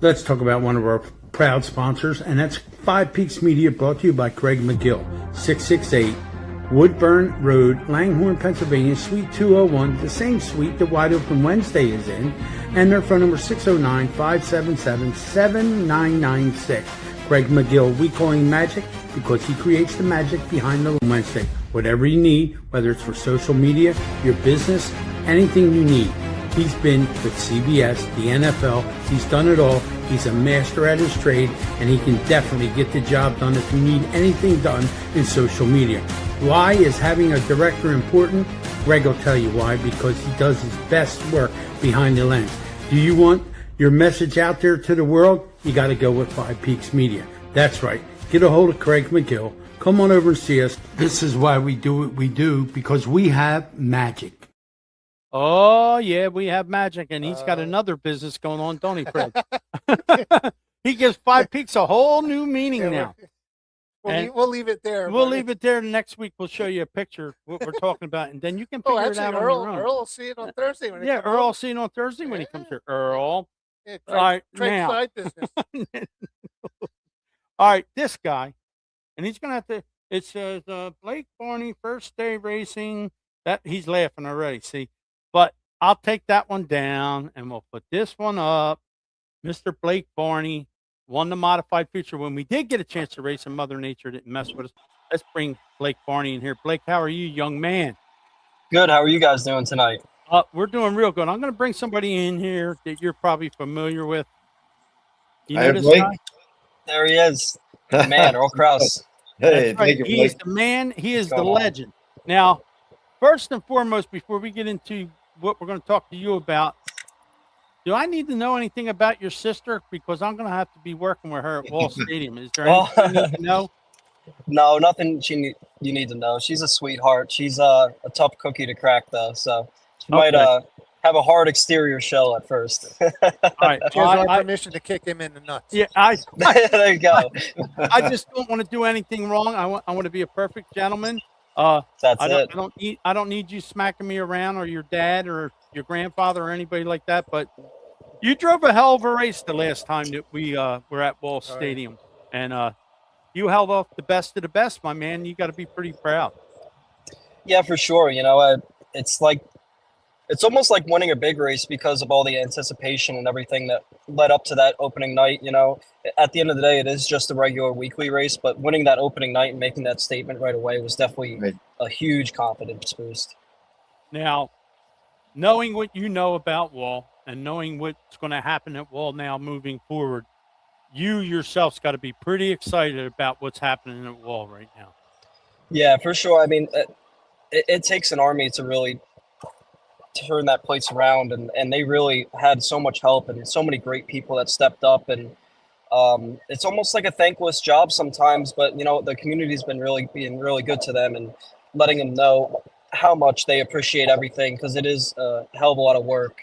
Let's talk about one of our proud sponsors, and that's Five Peaks Media, brought to you by Craig McGill, 668 Woodburn Road, Langhorne, Pennsylvania, Suite 201, the same suite that Wide Open Wednesday is in, and their phone number 609-577-7996. Craig McGill, we call him Magic because he creates the magic behind the Wednesday. Whatever you need, whether it's for social media, your business, anything you need. He's been with CBS, the NFL. He's done it all. He's a master at his trade, and he can definitely get the job done if you need anything done in social media. Why is having a director important? Greg will tell you why, because he does his best work behind the lens. Do you want your message out there to the world? You got to go with Five Peaks Media. That's right. Get a hold of Craig McGill. Come on over and see us. This is why we do what we do, because we have magic. Oh, yeah, we have magic, and he's got another business going on, don't he, Fred? He gives Five Peaks a whole new meaning now. We'll leave it there. We'll leave it there. Next week, we'll show you a picture what we're talking about, and then you can figure it out on your own. Earl will see it on Thursday. When Earl will see it on Thursday when he comes here. Earl. Yeah, All right, trade now. side business. All right, this guy, and he's going to have to, it says Blake Barney, first day racing. That he's laughing already, see? But I'll take that one down, and we'll put this one up. Mr. Blake Barney won the modified feature. When we did get a chance to race, and Mother Nature didn't mess with us. Let's bring Blake Barney in here. Blake, how are you, young man? Good. How are you guys doing tonight? We're doing real good. I'm going to bring somebody in here that you're probably familiar with. You Hi, know this Blake. guy? There he is. The man, Earl Kraus. Hey, That's right. thank you, He is Blake. the man. He is the going on? legend. Now, first and foremost, before we get into what we're going to talk to you about, do I need to know anything about your sister? Because I'm going to have to be working with her at Wall Stadium. Is there Well, anything you need to know? No, nothing you need to know. She's a sweetheart. She's a tough cookie to crack, though. So she might Okay. have a hard exterior shell at first. All right. She has our I, permission to kick him in the nuts. yeah, There you go. I just don't want to do anything wrong. I want to be a perfect gentleman. That's it. I don't need you smacking me around, or your dad or your grandfather or anybody like that. But you drove a hell of a race the last time that we were at Wall Stadium, and you held off the best of the best, my man. You got to be pretty proud. Yeah, for sure. It's almost like winning a big race because of all the anticipation and everything that led up to that opening night. At the end of the day, it is just a regular weekly race, but winning that opening night and making that statement right away was definitely Right. a huge confidence boost. Now, knowing what you know about Wall and knowing what's going to happen at Wall now moving forward, you yourself's got to be pretty excited about what's happening at Wall right now. Yeah, for sure. I mean, it takes an army to really turn that place around, and they really had so much help and so many great people that stepped up, and it's almost like a thankless job sometimes, but the community's been being really good to them and letting them know how much they appreciate everything, because it is a hell of a lot of work.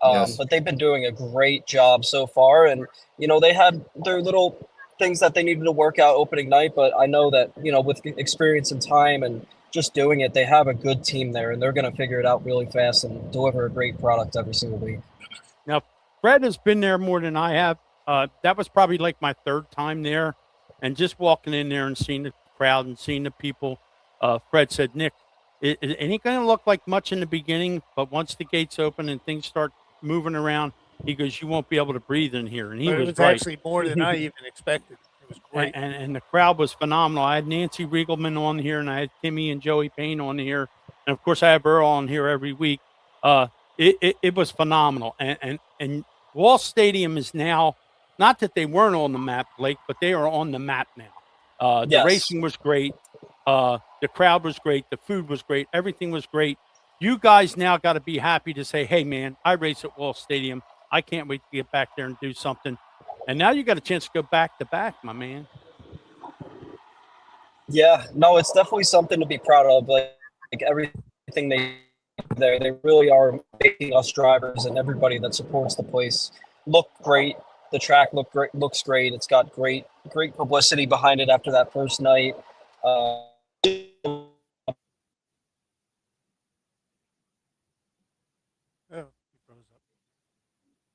Yes. But they've been doing a great job so far. And, they had their little things that they needed to work out opening night. But I know that, with experience and time and just doing it, they have a good team there, and they're going to figure it out really fast and deliver a great product every single week. Now, Fred has been there more than I have. That was probably like my third time there. And just walking in there and seeing the crowd and seeing the people, Fred said, Nick, it ain't going to look like much in the beginning, but once the gates open and things start moving around, he goes, you won't be able to breathe in here. And he But it was was right. actually more than I even expected. It was great. And the crowd was phenomenal. I had Nancy Riegelman on here, and I had Kimmy and Joey Payne on here, and of course I have Earl on here every week. It was phenomenal, and Wall Stadium is now, not that they weren't on the map, Blake, but they are on the map now. The Yes. racing was great, the crowd was great, the food was great, everything was great. You guys now got to be happy to say, hey man, I race at Wall Stadium. I can't wait to get back there and do something. And now you got a chance to go back to back, my man. Yeah, no, it's definitely something to be proud of. Like everything they really are making us drivers and everybody that supports the place look great. The track looks great. It's got great publicity behind it after that first night.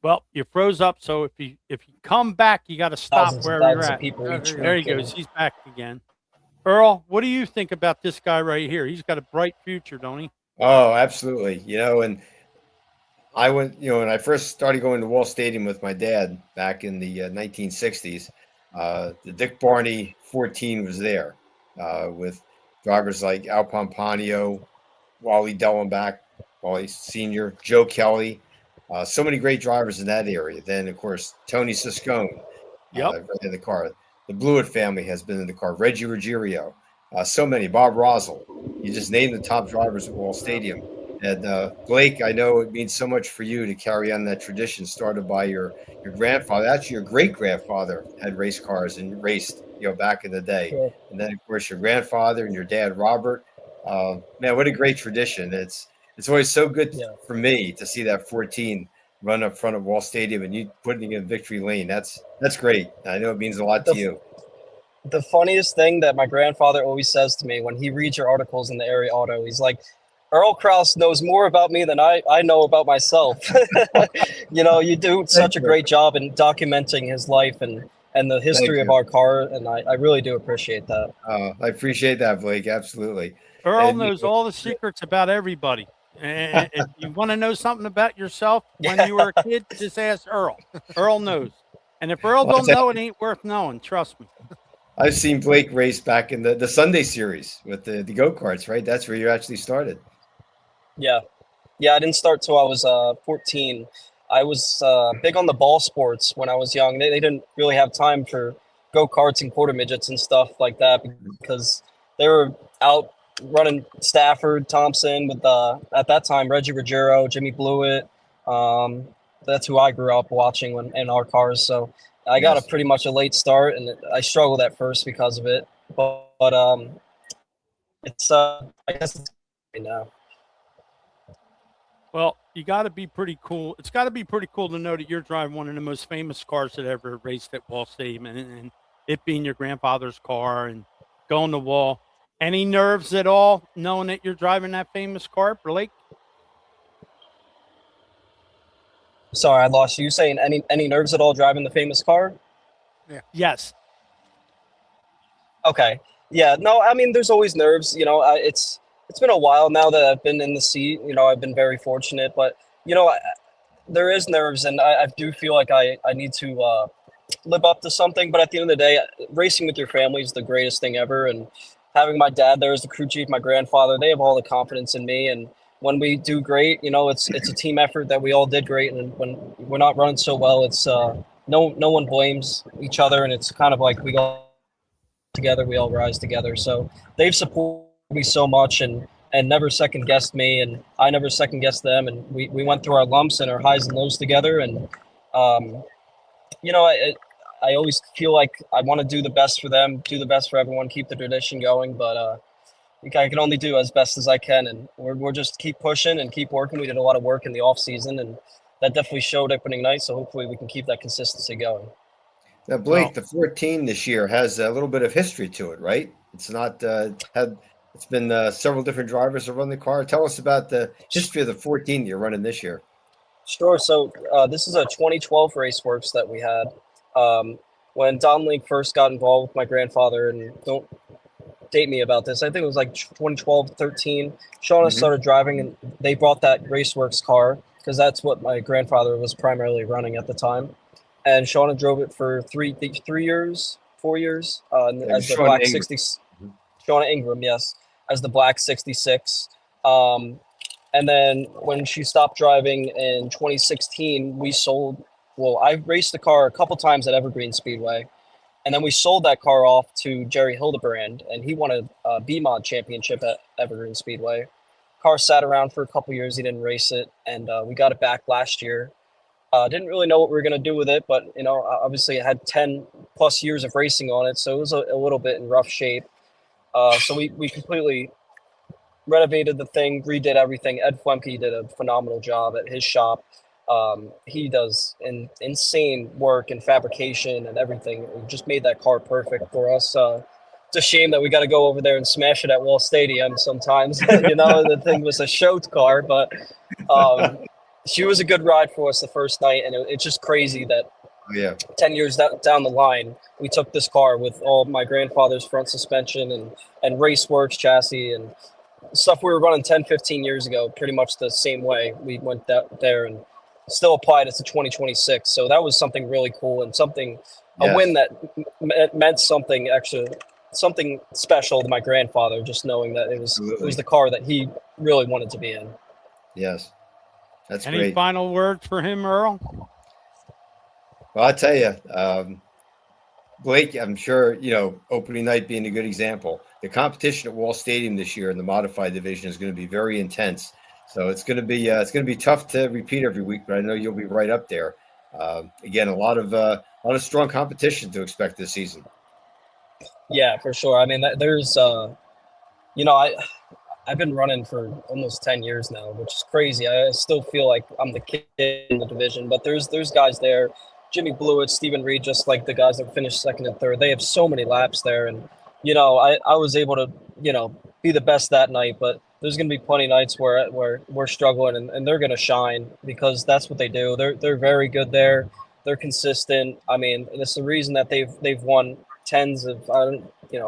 Well, you froze up, so if you come back, you got to stop Thousands and wherever you're thousands of at. people each There he week, and goes. He's back again. Earl, what do you think about this guy right here? He's got a bright future, don't he? Oh, absolutely. And I went, when I first started going to Wall Stadium with my dad back in the 1960s, the Dick Barney 14 was there with drivers like Al Pompanio, Wally Dellenbach, Wally Sr., Joe Kelly. So many great drivers in that area. Then, of course, Tony Siscone in the car. The Blewett family has been in the car. Reggie Ruggiero. So many. Bob Rosell. You just named the top drivers at Wall Stadium. And Blake, I know it means so much for you to carry on that tradition started by your grandfather. Actually, your great-grandfather had race cars and raced, back in the day. Sure. And then, of course, your grandfather and your dad, Robert. Man, what a great tradition. It's always so good for me to see that 14 run up front of Wall Stadium and you putting in victory lane. That's great. I know it means a lot to you. The funniest thing that my grandfather always says to me when he reads your articles in the Area Auto, he's like, Earl Kraus knows more about me than I know about myself. You do such a great job in documenting his life and the history of our car, and I really do appreciate that. I appreciate that, Blake. Absolutely. Earl knows all the secrets about everybody. And if you want to know something about yourself when you were a kid, just ask Earl. Earl knows. And if Earl don't know, it ain't worth knowing. Trust me. I've seen Blake race back in the Sunday series with the go-karts, right? That's where you actually started. Yeah. I didn't start till I was 14. I was big on the ball sports when I was young. They didn't really have time for go-karts and quarter midgets and stuff like that because they were out running Stafford, Thompson with at that time Reggie Ruggiero, Jimmy Blewett. That's who I grew up watching in our cars. So I got a pretty much a late start, and I struggled at first because of it. But it's I guess it's now. Well, you got to be pretty cool. It's got to be pretty cool to know that you're driving one of the most famous cars that ever raced at Wall Stadium, and it being your grandfather's car and going to Wall. Any nerves at all knowing that you're driving that famous car, Blake? Sorry, I lost you. Saying any nerves at all driving the famous car? Yes. Okay. Yeah. No, I mean, there's always nerves. It's been a while now that I've been in the seat. I've been very fortunate, but there is nerves, and I do feel like I need to live up to something. But at the end of the day, racing with your family is the greatest thing ever, and having my dad there as the crew chief, my grandfather, they have all the confidence in me. And when we do great, it's a team effort that we all did great. And when we're not running so well, it's no one blames each other, and it's kind of like we go together, we all rise together. So they've supported me so much and never second guessed me, and I never second guessed them. And we went through our lumps and our highs and lows together. And I always feel like I want to do the best for them, do the best for everyone, keep the tradition going. But I can only do as best as I can, and we're just keep pushing and keep working. We did a lot of work in the off season, and that definitely showed opening night. So hopefully we can keep that consistency going. Now, Blake, the 14 this year has a little bit of history to it, right? It's not it's been several different drivers have run the car. Tell us about the history of the 14 you're running this year. Sure. So this is a 2012 Raceworks that we had. When Don Link first got involved with my grandfather, and don't date me about this, I think it was like 2012, 13. Shauna started driving, and they brought that Raceworks car because that's what my grandfather was primarily running at the time. And Shauna drove it for 4 years, as the Shauna Black Ingram. 60. Shauna Ingram, yes, as the Black 66. And then when she stopped driving in 2016, we sold. Well, I raced the car a couple times at Evergreen Speedway, and then we sold that car off to Jerry Hildebrand, and he won a B-Mod championship at Evergreen Speedway. Car sat around for a couple years. He didn't race it, and we got it back last year. Didn't really know what we were going to do with it, but obviously it had 10 plus years of racing on it, so it was a little bit in rough shape. So we completely renovated the thing, redid everything. Ed Flemke did a phenomenal job at his shop. He does insane work in fabrication and everything. It just made that car perfect for us. It's a shame that we got to go over there and smash it at Wall Stadium sometimes. The thing was a show car, but she was a good ride for us the first night, and it's just crazy that 10 years down the line, we took this car with all my grandfather's front suspension and Raceworks chassis and stuff we were running 10, 15 years ago, pretty much the same way. We went there and still applied it to 2026. So that was something really cool and a win that meant something extra, something special to my grandfather, just knowing that it was the car that he really wanted to be in. Yes. That's Any great. final words for him, Earl? Well, I'll tell you, Blake, I'm sure, opening night being a good example. The competition at Wall Stadium this year in the modified division is going to be very intense. So it's going to be tough to repeat every week, but I know you'll be right up there. Again, a lot of strong competition to expect this season. Yeah, for sure. I mean, there's, I've been running for almost 10 years now, which is crazy. I still feel like I'm the kid in the division, but there's guys there, Jimmy Blewett, Stephen Reed, just like the guys that finished second and third. They have so many laps there, and I was able to be the best that night, but there's going to be plenty of nights where we're struggling, and they're going to shine because that's what they do. They're very good there. They're consistent. I mean, it's the reason that they've won tens of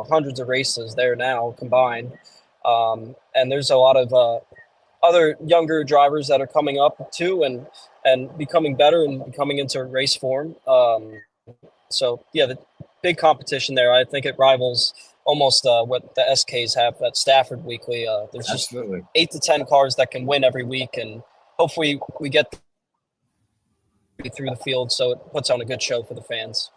hundreds of races there now combined. And there's a lot of other younger drivers that are coming up too and becoming better and becoming into race form. So yeah, the big competition there. I think it rivals almost what the SKs have at Stafford Weekly. There's just Absolutely. 8 to 10 cars that can win every week, and hopefully we get through the field so it puts on a good show for the fans.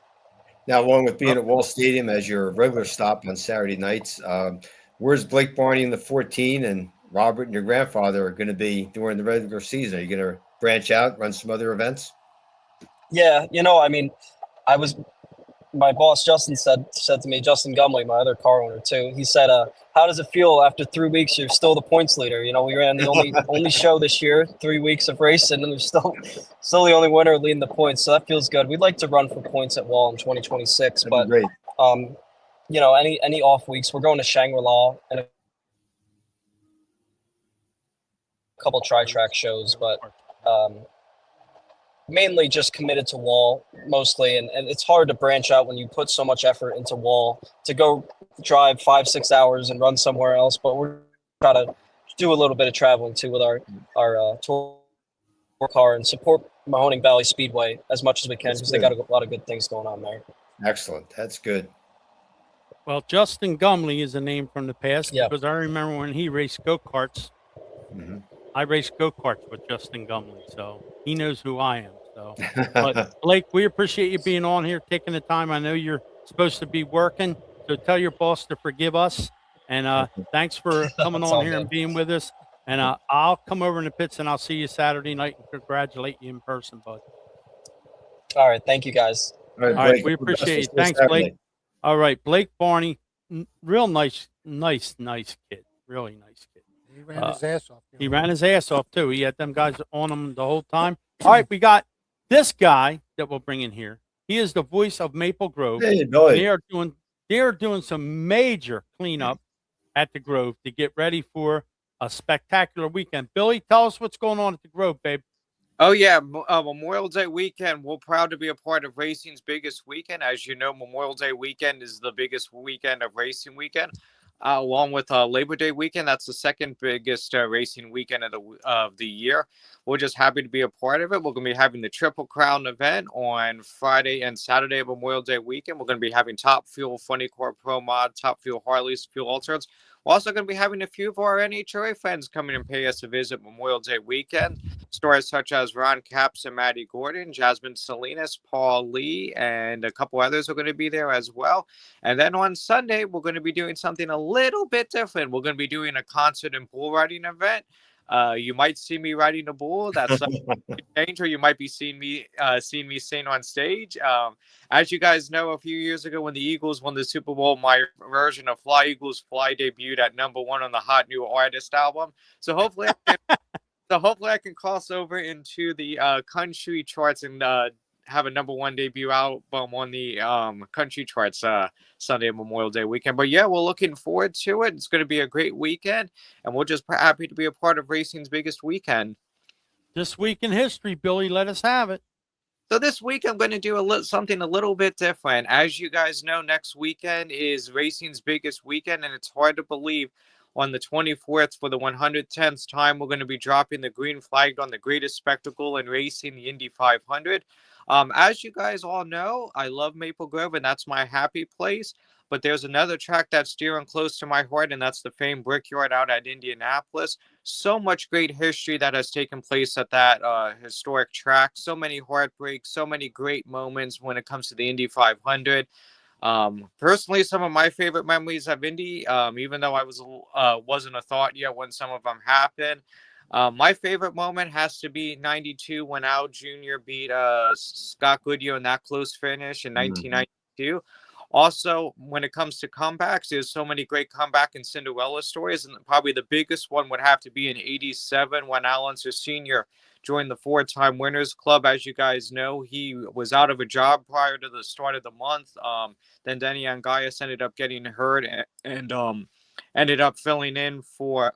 Now, along with being at Wall Stadium as your regular stop on Saturday nights, where's Blake Barney in the 14 and Robert and your grandfather are going to be during the regular season? Are you going to branch out, run some other events? Yeah, I mean, my boss Justin said to me, Justin Gumley, my other car owner too, he said, how does it feel after 3 weeks you're still the points leader? We ran the only show this year, 3 weeks of racing, and we're still the only winner leading the points, so that feels good. We'd like to run for points at Wall in 2026. That'd but be great. any off weeks, we're going to Shangri-La and a couple tri-track shows, but mainly just committed to Wall mostly, and it's hard to branch out when you put so much effort into Wall to go drive 5-6 hours and run somewhere else. But we're trying to do a little bit of traveling too with our tour car and support Mahoning Valley Speedway as much as we can because they got a lot of good things going on there. Excellent. That's good. Well, Justin Gumley is a name from the past because I remember when he raced go-karts. Mm-hmm. I raced go-karts with Justin Gumley, so he knows who I am. So, but Blake, we appreciate you being on here, taking the time. I know you're supposed to be working, so tell your boss to forgive us. And thanks for coming on here and being with us. And I'll come over in the pits and I'll see you Saturday night and congratulate you in person, bud. All right, thank you guys. All All right, we appreciate it. Thanks, Blake. All right, Blake Barney, real nice kid, really nice kid. He ran his ass off. He ran his ass off too. He had them guys on him the whole time. All right, we got this guy that we'll bring in here. He is the voice of Maple Grove. Hey, And Billy. they are doing some major cleanup at the Grove to get ready for a spectacular weekend. Billy, tell us what's going on at the Grove, babe. Oh yeah, Memorial Day weekend. We're proud to be a part of racing's biggest weekend. As you know, Memorial Day weekend is the biggest weekend of racing weekend, along with Labor Day weekend. That's the second biggest racing weekend of the year. We're just happy to be a part of it. We're going to be having the Triple Crown event on Friday and Saturday of Memorial Day weekend. We're going to be having Top Fuel, Funny Core Pro Mod, Top Fuel Harleys, Fuel Alternates. We're also going to be having a few of our NHRA fans coming and pay us a visit Memorial Day weekend. Stars such as Ron Capps and Maddie Gordon, Jasmine Salinas, Paul Lee, and a couple others are going to be there as well. And then on Sunday, we're going to be doing something a little bit different. We're going to be doing a concert and bull riding event. You might see me riding a bull. That's change, or you might be seeing me sing on stage. As you guys know, a few years ago when the Eagles won the Super Bowl, my version of Fly Eagles Fly debuted at #1 on the Hot New Artist album. So hopefully, I can cross over into the country charts and have a #1 debut album on the country charts Sunday Memorial Day weekend. But yeah, we're looking forward to it. It's going to be a great weekend, and we're just happy to be a part of racing's biggest weekend. This week in history, Billy, let us have it. So this week I'm going to do something a little bit different. As you guys know, next weekend is racing's biggest weekend, and it's hard to believe on the 24th for the 110th time we're going to be dropping the green flag on the greatest spectacle in racing, the Indy 500. As you guys all know, I love Maple Grove, and that's my happy place. But there's another track that's dear and close to my heart, and that's the famed Brickyard out at Indianapolis. So much great history that has taken place at that historic track. So many heartbreaks, so many great moments when it comes to the Indy 500. Personally, some of my favorite memories of Indy, even though I wasn't a thought yet when some of them happened. My favorite moment has to be 92 when Al Jr. beat Scott Goodyear in that close finish in 1992. Also, when it comes to comebacks, there's so many great comeback and Cinderella stories, and probably the biggest one would have to be in 87 when Al Unser Sr. joined the four-time Winners Club. As you guys know, he was out of a job prior to the start of the month. Then Denny Angayas ended up getting hurt and ended up filling in for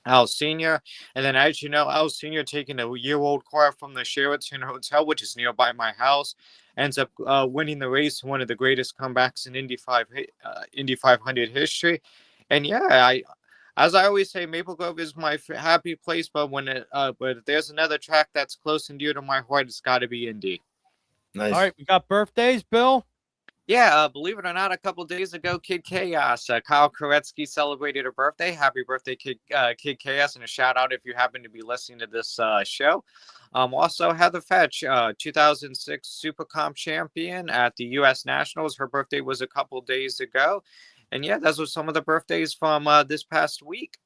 Al Sr. And then, as you know, Al Sr. taking a year-old car from the Sheraton Hotel, which is nearby my house, ends up winning the race, one of the greatest comebacks in Indy 500 history. And yeah, as I always say, Maple Grove is my happy place, but but if there's another track that's close and dear to my heart, it's got to be Indy. Nice. All right, we got birthdays, Bill. Yeah, believe it or not, a couple days ago, Kid Chaos, Kyle Koretsky celebrated a birthday. Happy birthday, Kid Chaos, and a shout out if you happen to be listening to this show. Also, Heather Fetch, 2006 Super Comp champion at the U.S. Nationals. Her birthday was a couple days ago. And yeah, those were some of the birthdays from this past week.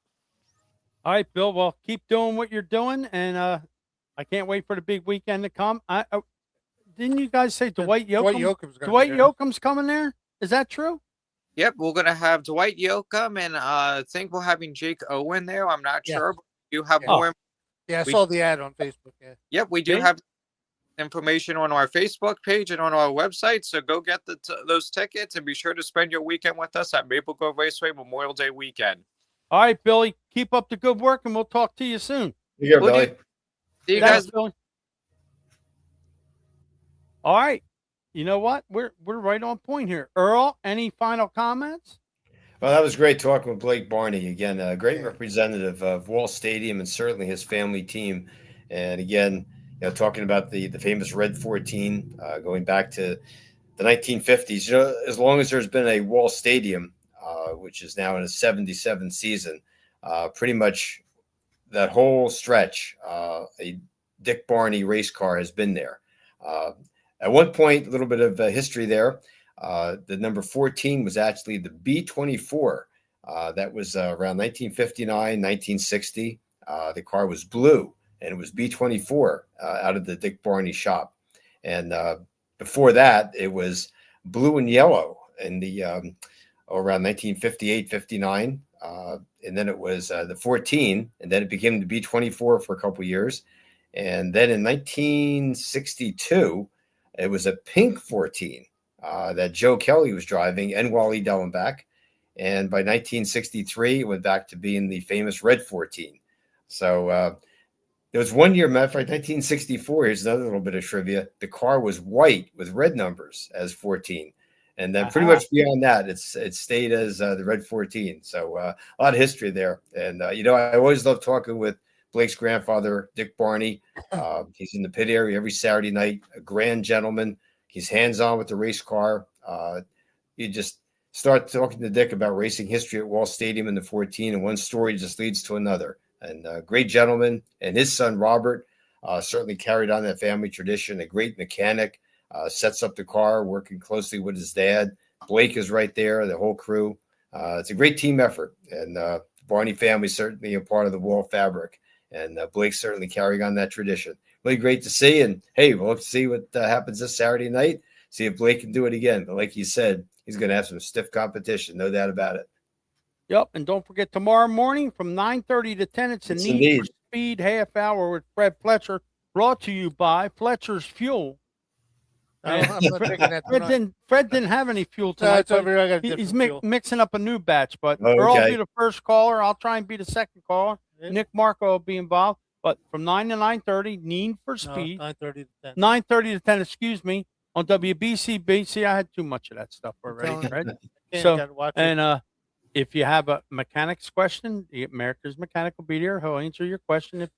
All right, Bill. Well, keep doing what you're doing, and I can't wait for the big weekend to come. Didn't you guys say Dwight Yoakam? Dwight Yoakam's coming there. Is that true? Yep, we're gonna have Dwight Yoakam, and I think we're having Jake Owen there. I'm not sure, but you have more. Yeah, I saw the ad on Facebook. Yeah. Yep, we do have information on our Facebook page and on our website. So go get those tickets and be sure to spend your weekend with us at Maple Grove Raceway Memorial Day weekend. All right, Billy. Keep up the good work, and we'll talk to you soon. You go, Billy. See you guys. Billy. All right. You know what? We're right on point here. Earl, any final comments? Well, that was great talking with Blake Barney. Again, a great representative of Wall Stadium and certainly his family team. And again, talking about the famous Red 14, going back to the 1950s. As long as there's been a Wall Stadium, which is now in its 77th season, pretty much that whole stretch, a Dick Barney race car has been there. At one point, a little bit of history there. The number 14 was actually the B-24. That was around 1959, 1960. The car was blue, and it was B-24 out of the Dick Barney shop. And before that, it was blue and yellow in the around 1958, 59. And then it was the 14, and then it became the B-24 for a couple years. And then in 1962, it was a pink 14 that Joe Kelly was driving and Wally Dellenbach. And by 1963, it went back to being the famous red 14. So there was 1 year, matter of fact, 1964. Here's another little bit of trivia. The car was white with red numbers as 14. And then pretty much beyond that, it stayed as the red 14. So a lot of history there. And, I always love talking with Blake's grandfather, Dick Barney. He's in the pit area every Saturday night, a grand gentleman. He's hands-on with the race car. You just start talking to Dick about racing history at Wall Stadium in the 14, and one story just leads to another. And great gentleman. And his son, Robert, certainly carried on that family tradition, a great mechanic. Sets up the car, working closely with his dad. Blake is right there, the whole crew. It's a great team effort. And the Barney family certainly a part of the wall fabric. And Blake's certainly carrying on that tradition. Really great to see. And, hey, we'll have to see what happens this Saturday night, see if Blake can do it again. But like you said, he's going to have some stiff competition, no doubt about it. Yep, and don't forget tomorrow morning from 9:30 to 10, it's a Yes, Need indeed. for Speed half hour with Fred Fletcher, brought to you by Fletcher's Fuel. I'm not taking that Fred tonight. didn't have any fuel No, tonight. it's over here. I got a He's different fuel. mixing up a new batch, but Oh, Earl will okay. be the first caller. I'll try and be the second caller. Yeah. Nick Marco will be involved. But from 9 to 9:30, Need for No, Speed. 9:30 to 10. 9:30 to 10, excuse me, on WBCB. See, I had too much of that stuff already, telling you. Fred. Can't So, gotta watch it. And if you have a mechanics question, the America's Mechanic will be there. He'll answer your question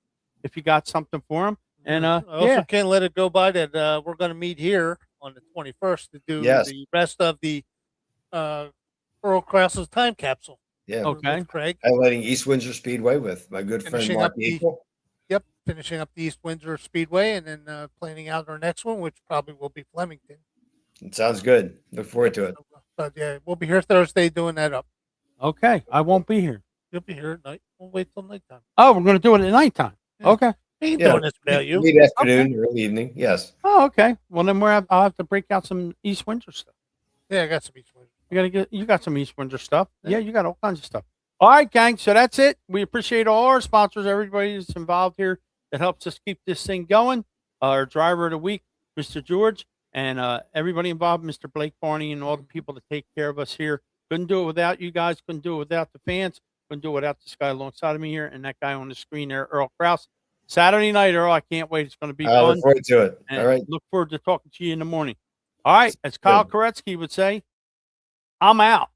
if you got something for him. And I also can't let it go by that we're going to meet here on the 21st to do Yes. the rest of the Earl Krause's time capsule. Yeah. with Okay. Craig. Highlighting East Windsor Speedway with my good friend Finishing Mark up the- April. Yep, finishing up the East Windsor Speedway and then planning out our next one, which probably will be Flemington. It sounds good. Look forward to it. But yeah, we'll be here Thursday doing that up. okay, I won't be here. You'll be here at night. We'll wait till nighttime. Oh, we're going to do it at nighttime. Yeah. Okay. We ain't Yeah. doing this without you. Late afternoon, early evening. Yes. Oh, okay. Well, then I'll have to break out some East Windsor stuff. Yeah, I got some East Windsor. You got some East Windsor stuff. Yeah, you got all kinds of stuff. All right, gang. So that's it. We appreciate all our sponsors, everybody that's involved here that helps us keep this thing going. Our driver of the week, Mr. George, and everybody involved, Mr. Blake Barney, and all the people that take care of us here. Couldn't do it without you guys. Couldn't do it without the fans. Couldn't do it without this guy alongside of me here and that guy on the screen there, Earl Krause. Saturday night, Earl. I can't wait. It's going to be I fun. look forward to it. And All right. look forward to talking to you in the morning. All right. As Kyle Koretsky would say, I'm out.